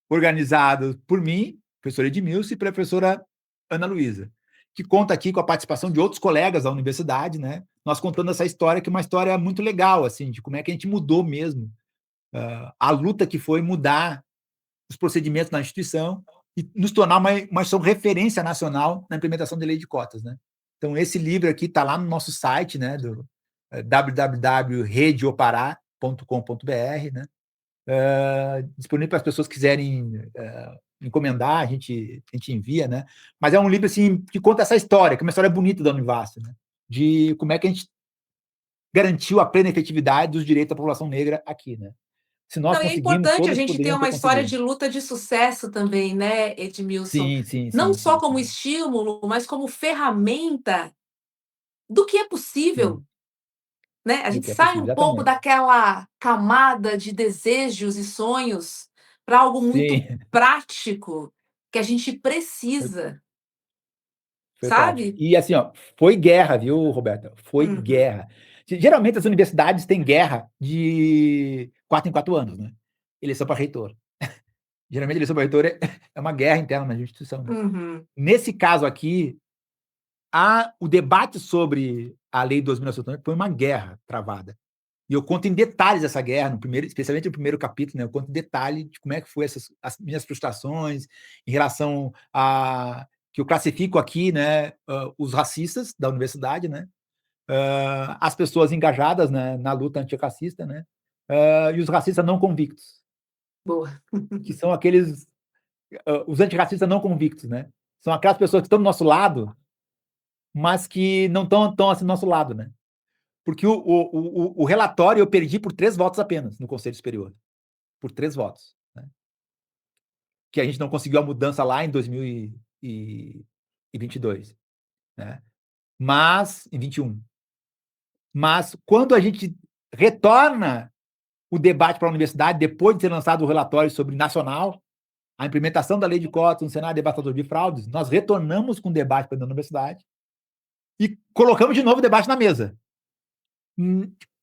Speaker 2: organizado por mim, professora Edmilson, e pela professora Ana Luísa, que conta aqui com a participação de outros colegas da universidade, né? Nós contando essa história, que é uma história muito legal, assim, de como é que a gente mudou mesmo a luta que foi mudar os procedimentos na instituição e nos tornar uma instituição referência nacional na implementação da lei de cotas, né? Então, esse livro aqui está lá no nosso site, né, do www.redeopará.com.br, né? Disponível para as pessoas que quiserem encomendar, a gente envia, né? Mas é um livro assim que conta essa história, que é uma história bonita da Univasse, né? De como é que a gente garantiu a plena efetividade dos direitos da população negra aqui, né? Se nós
Speaker 1: Não, e é
Speaker 2: conseguimos,
Speaker 1: importante a
Speaker 2: todas
Speaker 1: gente ter
Speaker 2: poderiam ter
Speaker 1: uma história
Speaker 2: conseguido.
Speaker 1: de luta de sucesso também, né, Edmilson?
Speaker 2: Sim, sim,
Speaker 1: Não
Speaker 2: sim,
Speaker 1: só
Speaker 2: sim,
Speaker 1: como
Speaker 2: sim,
Speaker 1: estímulo, mas como ferramenta do que é possível,
Speaker 2: sim.
Speaker 1: né? A
Speaker 2: Do
Speaker 1: gente
Speaker 2: que é
Speaker 1: sai
Speaker 2: possível,
Speaker 1: um pouco
Speaker 2: exatamente.
Speaker 1: daquela camada de desejos e sonhos para algo muito
Speaker 2: Sim,
Speaker 1: prático que a gente
Speaker 2: foi,
Speaker 1: precisa,
Speaker 2: foi prático.
Speaker 1: sabe?
Speaker 2: E assim, ó, foi guerra, viu, Roberta? Foi
Speaker 1: Uhum,
Speaker 2: guerra. Geralmente as universidades têm guerra de 4 em 4 anos, né? Eleição para reitor. Geralmente eleição para reitor é uma guerra interna na instituição, né?
Speaker 1: uhum.
Speaker 2: Nesse caso aqui, o debate sobre a lei de 2009 foi uma guerra travada. E eu conto em detalhes essa guerra, especialmente no primeiro capítulo, né? Eu conto em detalhe de como é que foi as minhas frustrações em relação a que eu classifico aqui, né, os racistas da universidade, né, as pessoas engajadas, né, na luta antirracista, né, e os racistas não convictos,
Speaker 1: Boa.
Speaker 2: que são aqueles os antirracistas não convictos, né? São aquelas pessoas que estão do nosso lado, mas que não estão tão assim do nosso lado, né? Porque o relatório eu perdi por 3 votos apenas no Conselho Superior. Por 3 votos, né? Que a gente não conseguiu a mudança lá em 2022, né? Mas, em 21. Mas, quando a gente retorna o debate para a universidade, depois de ter lançado o relatório sobre nacional, a implementação da lei de cotas no Senado debatedor de fraudes, nós retornamos com o debate para a universidade e colocamos de novo o debate na mesa.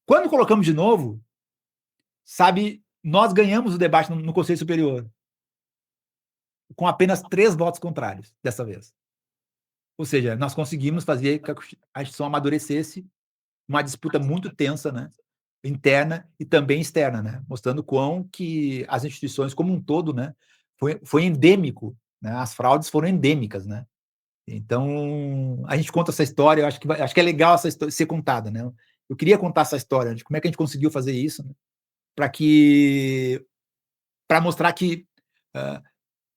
Speaker 2: Quando colocamos de novo, sabe, nós ganhamos o debate no Conselho Superior com apenas 3 votos contrários, dessa vez. Ou seja, nós conseguimos fazer que a instituição amadurecesse uma disputa muito tensa, né, interna e também externa, né, mostrando quão que as instituições como um todo, né, foi endêmico, né, as fraudes foram endêmicas, né. Então, a gente conta essa história, eu acho que é legal essa história ser contada, né. Eu queria contar essa história de como é que a gente conseguiu fazer isso, né, para mostrar que,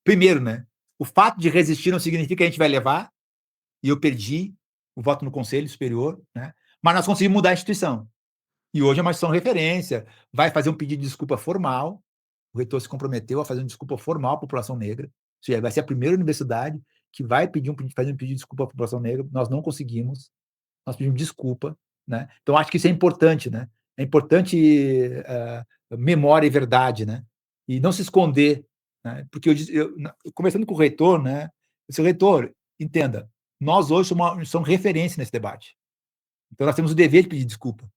Speaker 2: primeiro, né, o fato de resistir não significa que a gente vai levar, e eu perdi o voto no Conselho Superior, né, mas nós conseguimos mudar a instituição. E hoje é uma instituição referência, vai fazer um pedido de desculpa formal, o reitor se comprometeu a fazer uma desculpa formal à população negra, ou seja, vai ser a primeira universidade que vai fazer um pedido de desculpa à população negra, nós não conseguimos, nós pedimos desculpa, né. Então acho que isso é importante, né, é importante, memória e verdade, né, e não se esconder, né, porque conversando com o reitor, né, eu disse: "Reitor, entenda, nós hoje somos referência nesse debate, então nós temos o dever de pedir desculpa,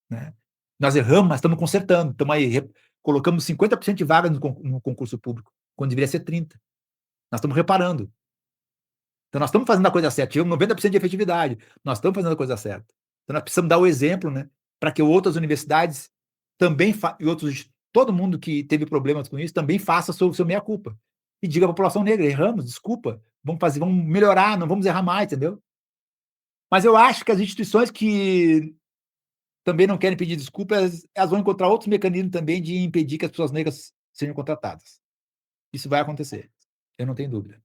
Speaker 2: né. Nós erramos, mas estamos consertando, estamos aí colocamos 50% de vagas no concurso público, quando deveria ser 30. Nós estamos reparando. Então nós estamos fazendo a coisa certa, tivemos 90% de efetividade, nós estamos fazendo a coisa certa. Então nós precisamos dar o exemplo, né, para que outras universidades também e outros, todo mundo que teve problemas com isso, também faça seu meia-culpa. E diga à população negra: "Erramos, desculpa, vamos melhorar, não vamos errar mais", entendeu? Mas eu acho que as instituições que também não querem pedir desculpas, elas vão encontrar outros mecanismos também de impedir que as pessoas negras sejam contratadas. Isso vai acontecer, eu não tenho dúvida.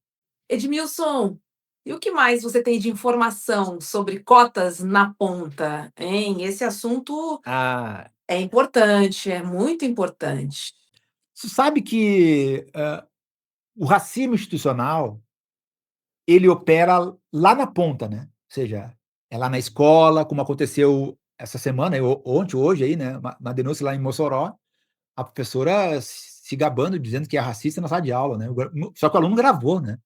Speaker 1: Edmilson, e o que mais você tem de informação sobre cotas na ponta, hein? Esse assunto
Speaker 2: Ah,
Speaker 1: é importante, é muito importante.
Speaker 2: você sabe que, o racismo institucional, ele opera lá na ponta, né, ou seja, é lá na escola, como aconteceu essa semana, ontem, hoje aí, né, uma denúncia lá em Mossoró, a professora se gabando, dizendo que é racista na sala de aula, né, só que o aluno gravou, né.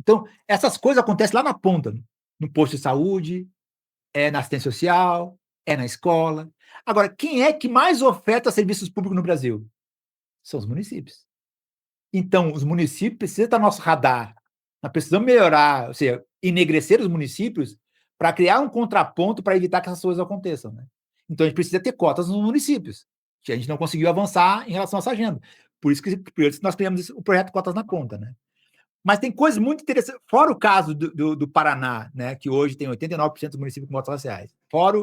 Speaker 2: Então, essas coisas acontecem lá na ponta, no posto de saúde, é na assistência social, é na escola. Agora, quem é que mais oferta serviços públicos no Brasil? São os municípios. Então, os municípios precisam estar no nosso radar. Nós precisamos melhorar, ou seja, enegrecer os municípios para criar um contraponto para evitar que essas coisas aconteçam, né. Então a gente precisa ter cotas nos municípios, que a gente não conseguiu avançar em relação a essa agenda. Por isso que nós criamos o projeto Cotas na Ponta, né. Mas tem coisas muito interessantes, fora o caso do Paraná, né, que hoje tem 89% dos municípios com cotas raciais. Fora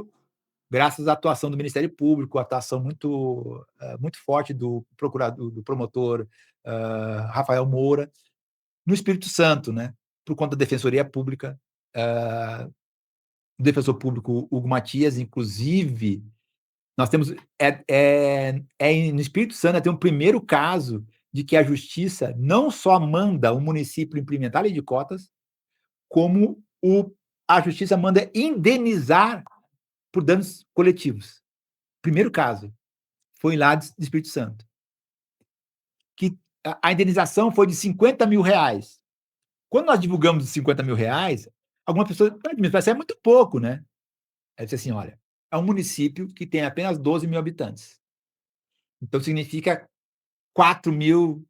Speaker 2: graças à atuação do Ministério Público, a atuação muito forte do procurador, do promotor, Rafael Moura, no Espírito Santo, né, por conta da Defensoria Pública, o defensor público Hugo Matias, inclusive, nós temos no Espírito Santo tem um primeiro caso de que a justiça não só manda o município implementar a lei de cotas, como a justiça manda indenizar por danos coletivos. Primeiro caso foi lá do Espírito Santo, que a indenização foi de R$ 50.000. Quando nós divulgamos os R$ 50.000, algumas pessoas, mas é muito pouco, né? Aí eu disse assim: olha, é um município que tem apenas 12 mil habitantes. Então significa 4.000,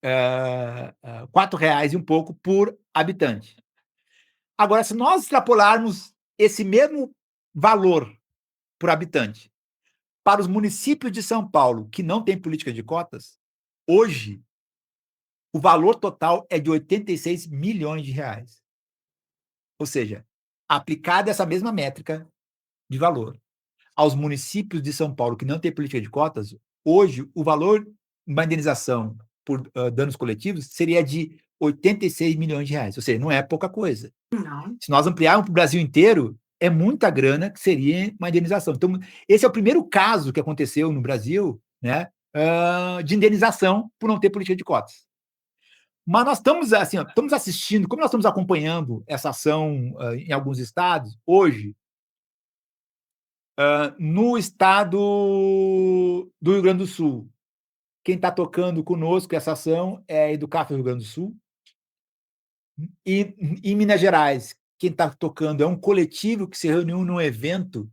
Speaker 2: R$ 4 e um pouco por habitante. Agora, se nós extrapolarmos esse mesmo valor por habitante para os municípios de São Paulo, que não têm política de cotas, hoje o valor total é de R$ 86 milhões. Ou seja, aplicada essa mesma métrica de valor aos municípios de São Paulo que não têm política de cotas, hoje o valor de uma indenização por danos coletivos seria de R$ 86 milhões, ou seja, não é pouca coisa.
Speaker 1: Não.
Speaker 2: Se nós ampliarmos para o Brasil inteiro, é muita grana que seria uma indenização. Então, esse é o primeiro caso que aconteceu no Brasil, né, de indenização por não ter política de cotas. Mas nós estamos assim, ó, estamos assistindo, como nós estamos acompanhando essa ação em alguns estados, hoje, no estado do Rio Grande do Sul, quem está tocando conosco essa ação é a Educaf Rio Grande do Sul, e em Minas Gerais, quem está tocando é um coletivo que se reuniu num evento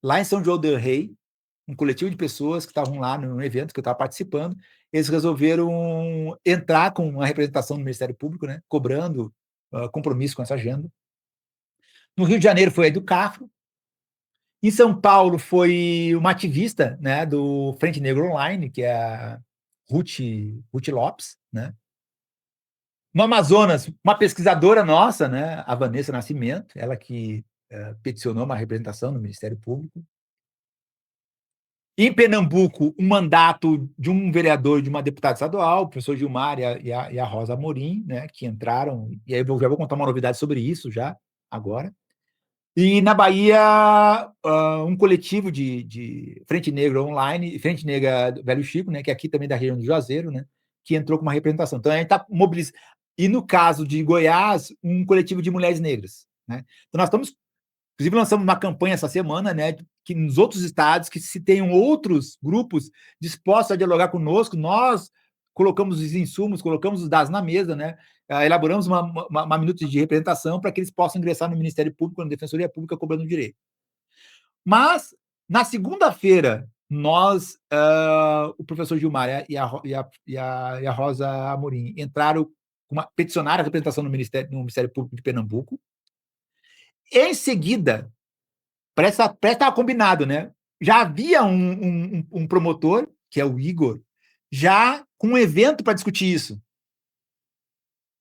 Speaker 2: lá em São João del Rei, um coletivo de pessoas que estavam lá no evento que eu estava participando, eles resolveram entrar com uma representação do Ministério Público, né, cobrando compromisso com essa agenda. No Rio de Janeiro foi a Educafro. Em São Paulo foi uma ativista, né, do Frente Negro Online, que é a Ruth Lopes, né? No Amazonas, uma pesquisadora nossa, né, a Vanessa Nascimento, ela que peticionou uma representação no Ministério Público. Em Pernambuco, um mandato de um vereador e de uma deputada estadual, o professor Gilmar e a Rosa Amorim, né, que entraram, e aí eu já vou contar uma novidade sobre isso já, agora. E na Bahia, um coletivo de Frente Negra Online, Frente Negra do Velho Chico, né, que é aqui também da região do Juazeiro, né, que entrou com uma representação. Então, a gente está mobilizando. E no caso de Goiás, um coletivo de mulheres negras. Né? Então, nós estamos. Inclusive, lançamos uma campanha essa semana, né, que nos outros estados, que se tenham outros grupos dispostos a dialogar conosco, nós colocamos os insumos, colocamos os dados na mesa, né, elaboramos uma minuta de representação para que eles possam ingressar no Ministério Público, na Defensoria Pública, cobrando direito. Mas, na segunda-feira, nós, o professor Gilmar e a Rosa Amorim entraram, peticionaram a representação no Ministério Público de Pernambuco. Em seguida, parece que estava combinado, né? Já havia um promotor, que é o Igor, já com um evento para discutir isso.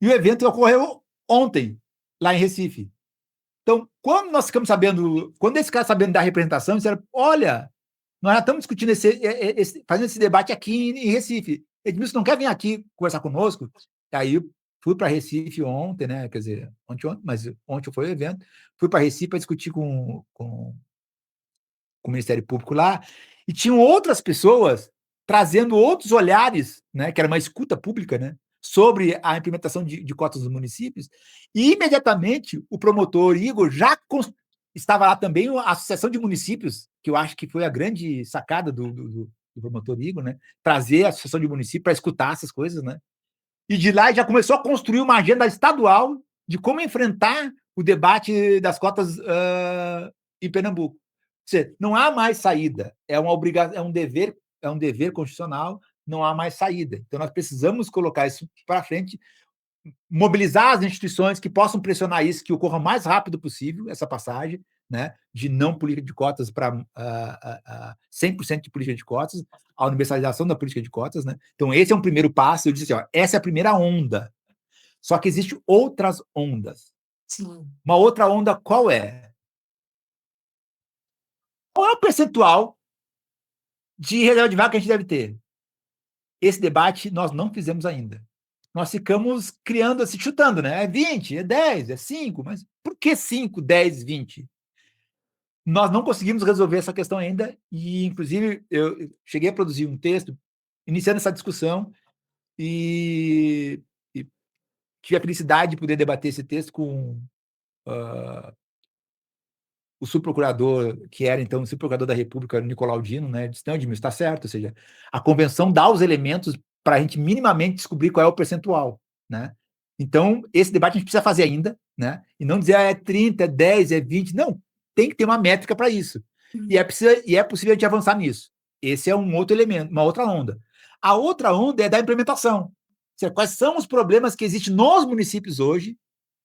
Speaker 2: E o evento ocorreu ontem, lá em Recife. Então, quando nós ficamos sabendo, quando esse cara sabendo da representação, disseram: olha, nós já estamos discutindo fazendo esse debate aqui em Recife. Edmilson, não quer vir aqui conversar conosco? Aí eu fui para Recife ontem, né? Quer dizer, ontem, mas ontem foi o evento. Fui para Recife para discutir com o Ministério Público lá, e tinham outras pessoas trazendo outros olhares, né, que era uma escuta pública, né, sobre a implementação de cotas dos municípios, e imediatamente o promotor Igor já estava lá também a Associação de Municípios, que eu acho que foi a grande sacada do promotor Igor, né, trazer a Associação de Municípios para escutar essas coisas, né, e de lá já começou a construir uma agenda estadual de como enfrentar o debate das cotas em Pernambuco. Seja, não há mais saída, é uma obrigação, é um dever constitucional, não há mais saída. Então, nós precisamos colocar isso para frente, mobilizar as instituições que possam pressionar isso, que ocorra o mais rápido possível, essa passagem, né, de não política de cotas para 100% de política de cotas, a universalização da política de cotas. Né? Então, esse é um primeiro passo. Eu disse assim, ó, essa é a primeira onda. Só que existem outras ondas.
Speaker 1: Sim.
Speaker 2: Uma outra onda qual é? Qual é o percentual de reserva de vaga que a gente deve ter? Esse debate nós não fizemos ainda. Nós ficamos criando, assim, chutando, né? É 20, é 10, é 5, mas por que 5, 10, 20? Nós não conseguimos resolver essa questão ainda, e, inclusive, eu cheguei a produzir um texto iniciando essa discussão e tive a felicidade de poder debater esse texto com o subprocurador, que era então o subprocurador da República, Nicolau Dino, né, disse: não, Edmilson, está certo, ou seja, a convenção dá os elementos para a gente minimamente descobrir qual é o percentual, né? Então, esse debate a gente precisa fazer ainda, né? E não dizer, é 30, é 10, é 20, não, tem que ter uma métrica para isso. E é possível a gente avançar nisso. Esse é um outro elemento, uma outra onda. A outra onda é da implementação. Ou seja, quais são os problemas que existem nos municípios hoje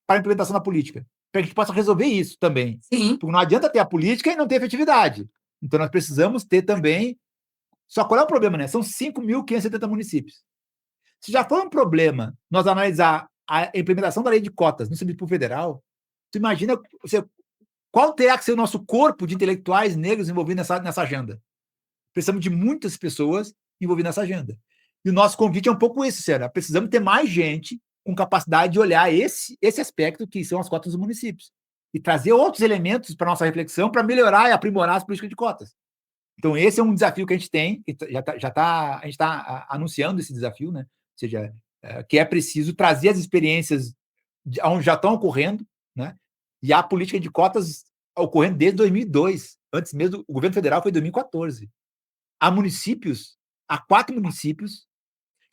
Speaker 2: para a implementação da política? Para que a gente possa resolver isso também.
Speaker 1: Sim.
Speaker 2: Porque não adianta ter a política e não ter efetividade. Então, nós precisamos ter também. Só qual é o problema, né? São 5.570 municípios. Se já for um problema nós analisar a implementação da lei de cotas no Supremo Federal, tu imagina qual terá que ser o nosso corpo de intelectuais negros envolvidos nessa agenda? Precisamos de muitas pessoas envolvidas nessa agenda. E o nosso convite é um pouco esse, Sera. Precisamos ter mais gente com capacidade de olhar esse aspecto que são as cotas dos municípios. e trazer outros elementos para nossa reflexão para melhorar e aprimorar as políticas de cotas. Então, esse é um desafio que a gente tem, a gente está anunciando esse desafio, né? Ou seja, que é preciso trazer as experiências de onde já estão ocorrendo, né? E a política de cotas ocorrendo desde 2002, antes mesmo, o governo federal foi em 2014. Há 4 municípios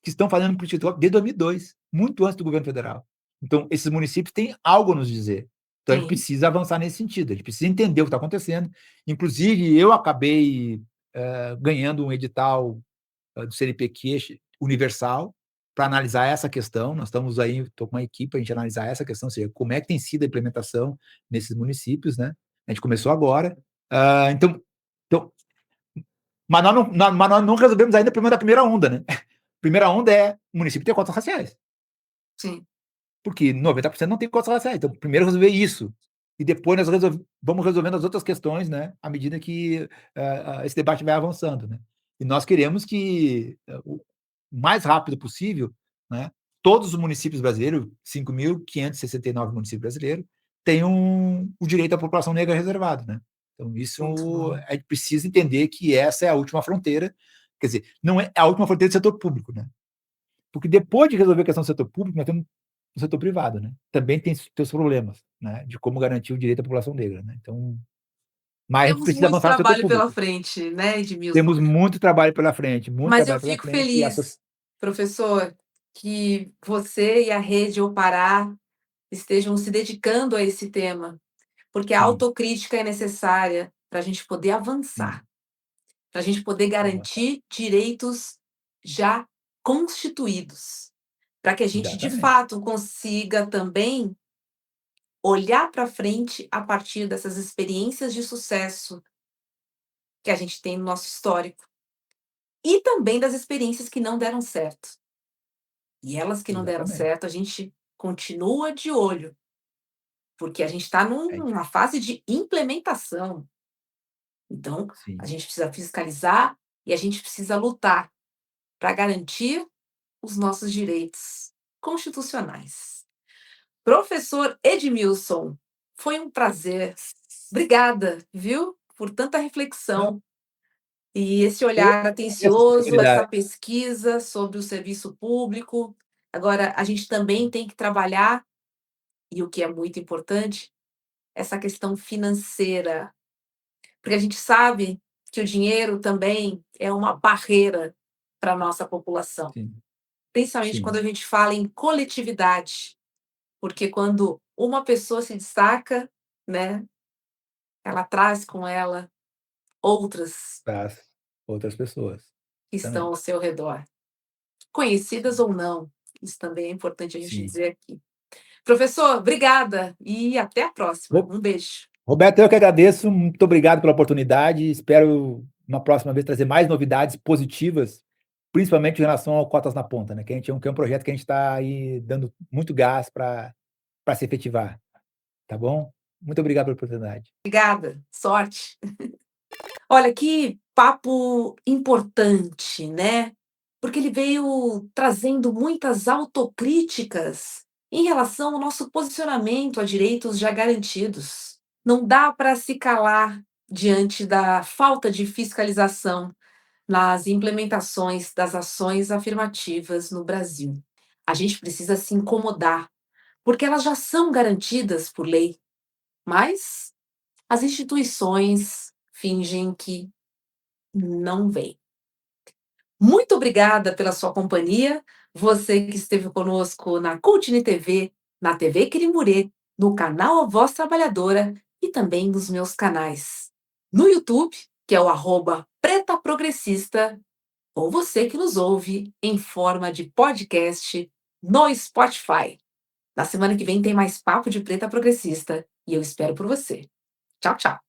Speaker 2: que estão fazendo política de cotas desde 2002, muito antes do governo federal. Então, esses municípios têm algo a nos dizer. Então, a gente
Speaker 1: Sim.
Speaker 2: precisa avançar nesse sentido, a gente precisa entender o que está acontecendo. Inclusive, eu acabei ganhando um edital do CNPq universal para analisar essa questão. Nós estamos aí, estou com uma equipe para a gente analisar essa questão, ou seja, como é que tem sido a implementação nesses municípios, né? A gente começou agora. Então, mas nós não resolvemos ainda o problema da primeira onda, né? A primeira onda é o município ter cotas raciais.
Speaker 1: Sim.
Speaker 2: Porque 90% não tem cotas raciais. Então, primeiro resolver isso. E depois nós vamos resolvendo as outras questões, né? À medida que esse debate vai avançando, né? E nós queremos que, o mais rápido possível, né, todos os municípios brasileiros, 5.569 municípios brasileiros, tenham o direito à população negra reservado, né? Então,
Speaker 1: Muito
Speaker 2: isso
Speaker 1: bom.
Speaker 2: a gente precisa entender que essa é a última fronteira. Quer dizer, não é a última fronteira do setor público, né? Porque depois de resolver a questão do setor público, nós temos o setor privado, né? Também tem seus problemas, né? De como garantir o direito à população negra, né? Então, mas a gente
Speaker 1: Temos
Speaker 2: precisa
Speaker 1: muito
Speaker 2: avançar no setor
Speaker 1: trabalho pela
Speaker 2: público.
Speaker 1: frente, né, Edmilson?
Speaker 2: Temos muito trabalho pela frente, muito
Speaker 1: Mas eu
Speaker 2: trabalho pela
Speaker 1: fico
Speaker 2: frente, e a
Speaker 1: feliz, professor, que você e a Rede Eu Pará estejam se dedicando a esse tema, porque a
Speaker 2: sim,
Speaker 1: autocrítica é necessária para a gente poder
Speaker 2: sim,
Speaker 1: avançar, para a gente poder
Speaker 2: avançar.
Speaker 1: garantir direitos já constituídos, para que a gente de
Speaker 2: Exatamente.
Speaker 1: fato consiga também olhar para frente a partir dessas experiências de sucesso que a gente tem no nosso histórico e também das experiências que não deram certo. E elas que não deram
Speaker 2: Exatamente.
Speaker 1: certo, a gente continua de olho, porque a gente está
Speaker 2: É,
Speaker 1: numa fase de implementação. Então, a
Speaker 2: sim,
Speaker 1: gente precisa fiscalizar e a gente precisa lutar para garantir os nossos direitos constitucionais. Professor Edmilson, foi um prazer. Obrigada, viu, por tanta
Speaker 2: não,
Speaker 1: reflexão e esse
Speaker 2: eu
Speaker 1: olhar
Speaker 2: agradeço a
Speaker 1: atencioso,
Speaker 2: oportunidade.
Speaker 1: essa pesquisa sobre o serviço público. Agora, a gente também tem que trabalhar, e o que é muito importante, essa questão financeira, porque a gente sabe que o dinheiro também é uma barreira para a nossa população,
Speaker 2: Sim,
Speaker 1: principalmente quando
Speaker 2: sim,
Speaker 1: a gente fala em coletividade, porque quando uma pessoa se destaca, né, ela traz com ela outras
Speaker 2: para as outras pessoas.
Speaker 1: que estão ao
Speaker 2: Exatamente.
Speaker 1: seu redor, conhecidas
Speaker 2: Sim,
Speaker 1: ou não, isso também é importante a gente
Speaker 2: sim.
Speaker 1: dizer aqui. Professor, obrigada e até a próxima.
Speaker 2: Ro
Speaker 1: Um beijo.
Speaker 2: Roberto, eu que agradeço, muito obrigado pela oportunidade, espero, uma próxima vez, trazer mais novidades positivas, principalmente em relação ao Cotas na Ponta, né, que é um projeto que a gente está aí dando muito gás para se efetivar, tá bom? Muito obrigado pela oportunidade.
Speaker 1: Obrigada, sorte. Olha, que papo importante, né, porque ele veio trazendo muitas autocríticas em relação ao nosso posicionamento a direitos já garantidos. Não dá para se calar diante da falta de fiscalização nas implementações das ações afirmativas no Brasil. A gente precisa se incomodar, porque elas já são garantidas por lei, mas as instituições fingem que não veem. Muito obrigada pela sua companhia, você que esteve conosco na Cultine TV, na TV Quirimurê, no canal A Voz Trabalhadora e também nos meus canais. No YouTube, que é o @Preta Progressista, ou você que nos ouve em forma de podcast no Spotify. Na semana que vem tem mais Papo de Preta Progressista e eu espero por você. Tchau, tchau.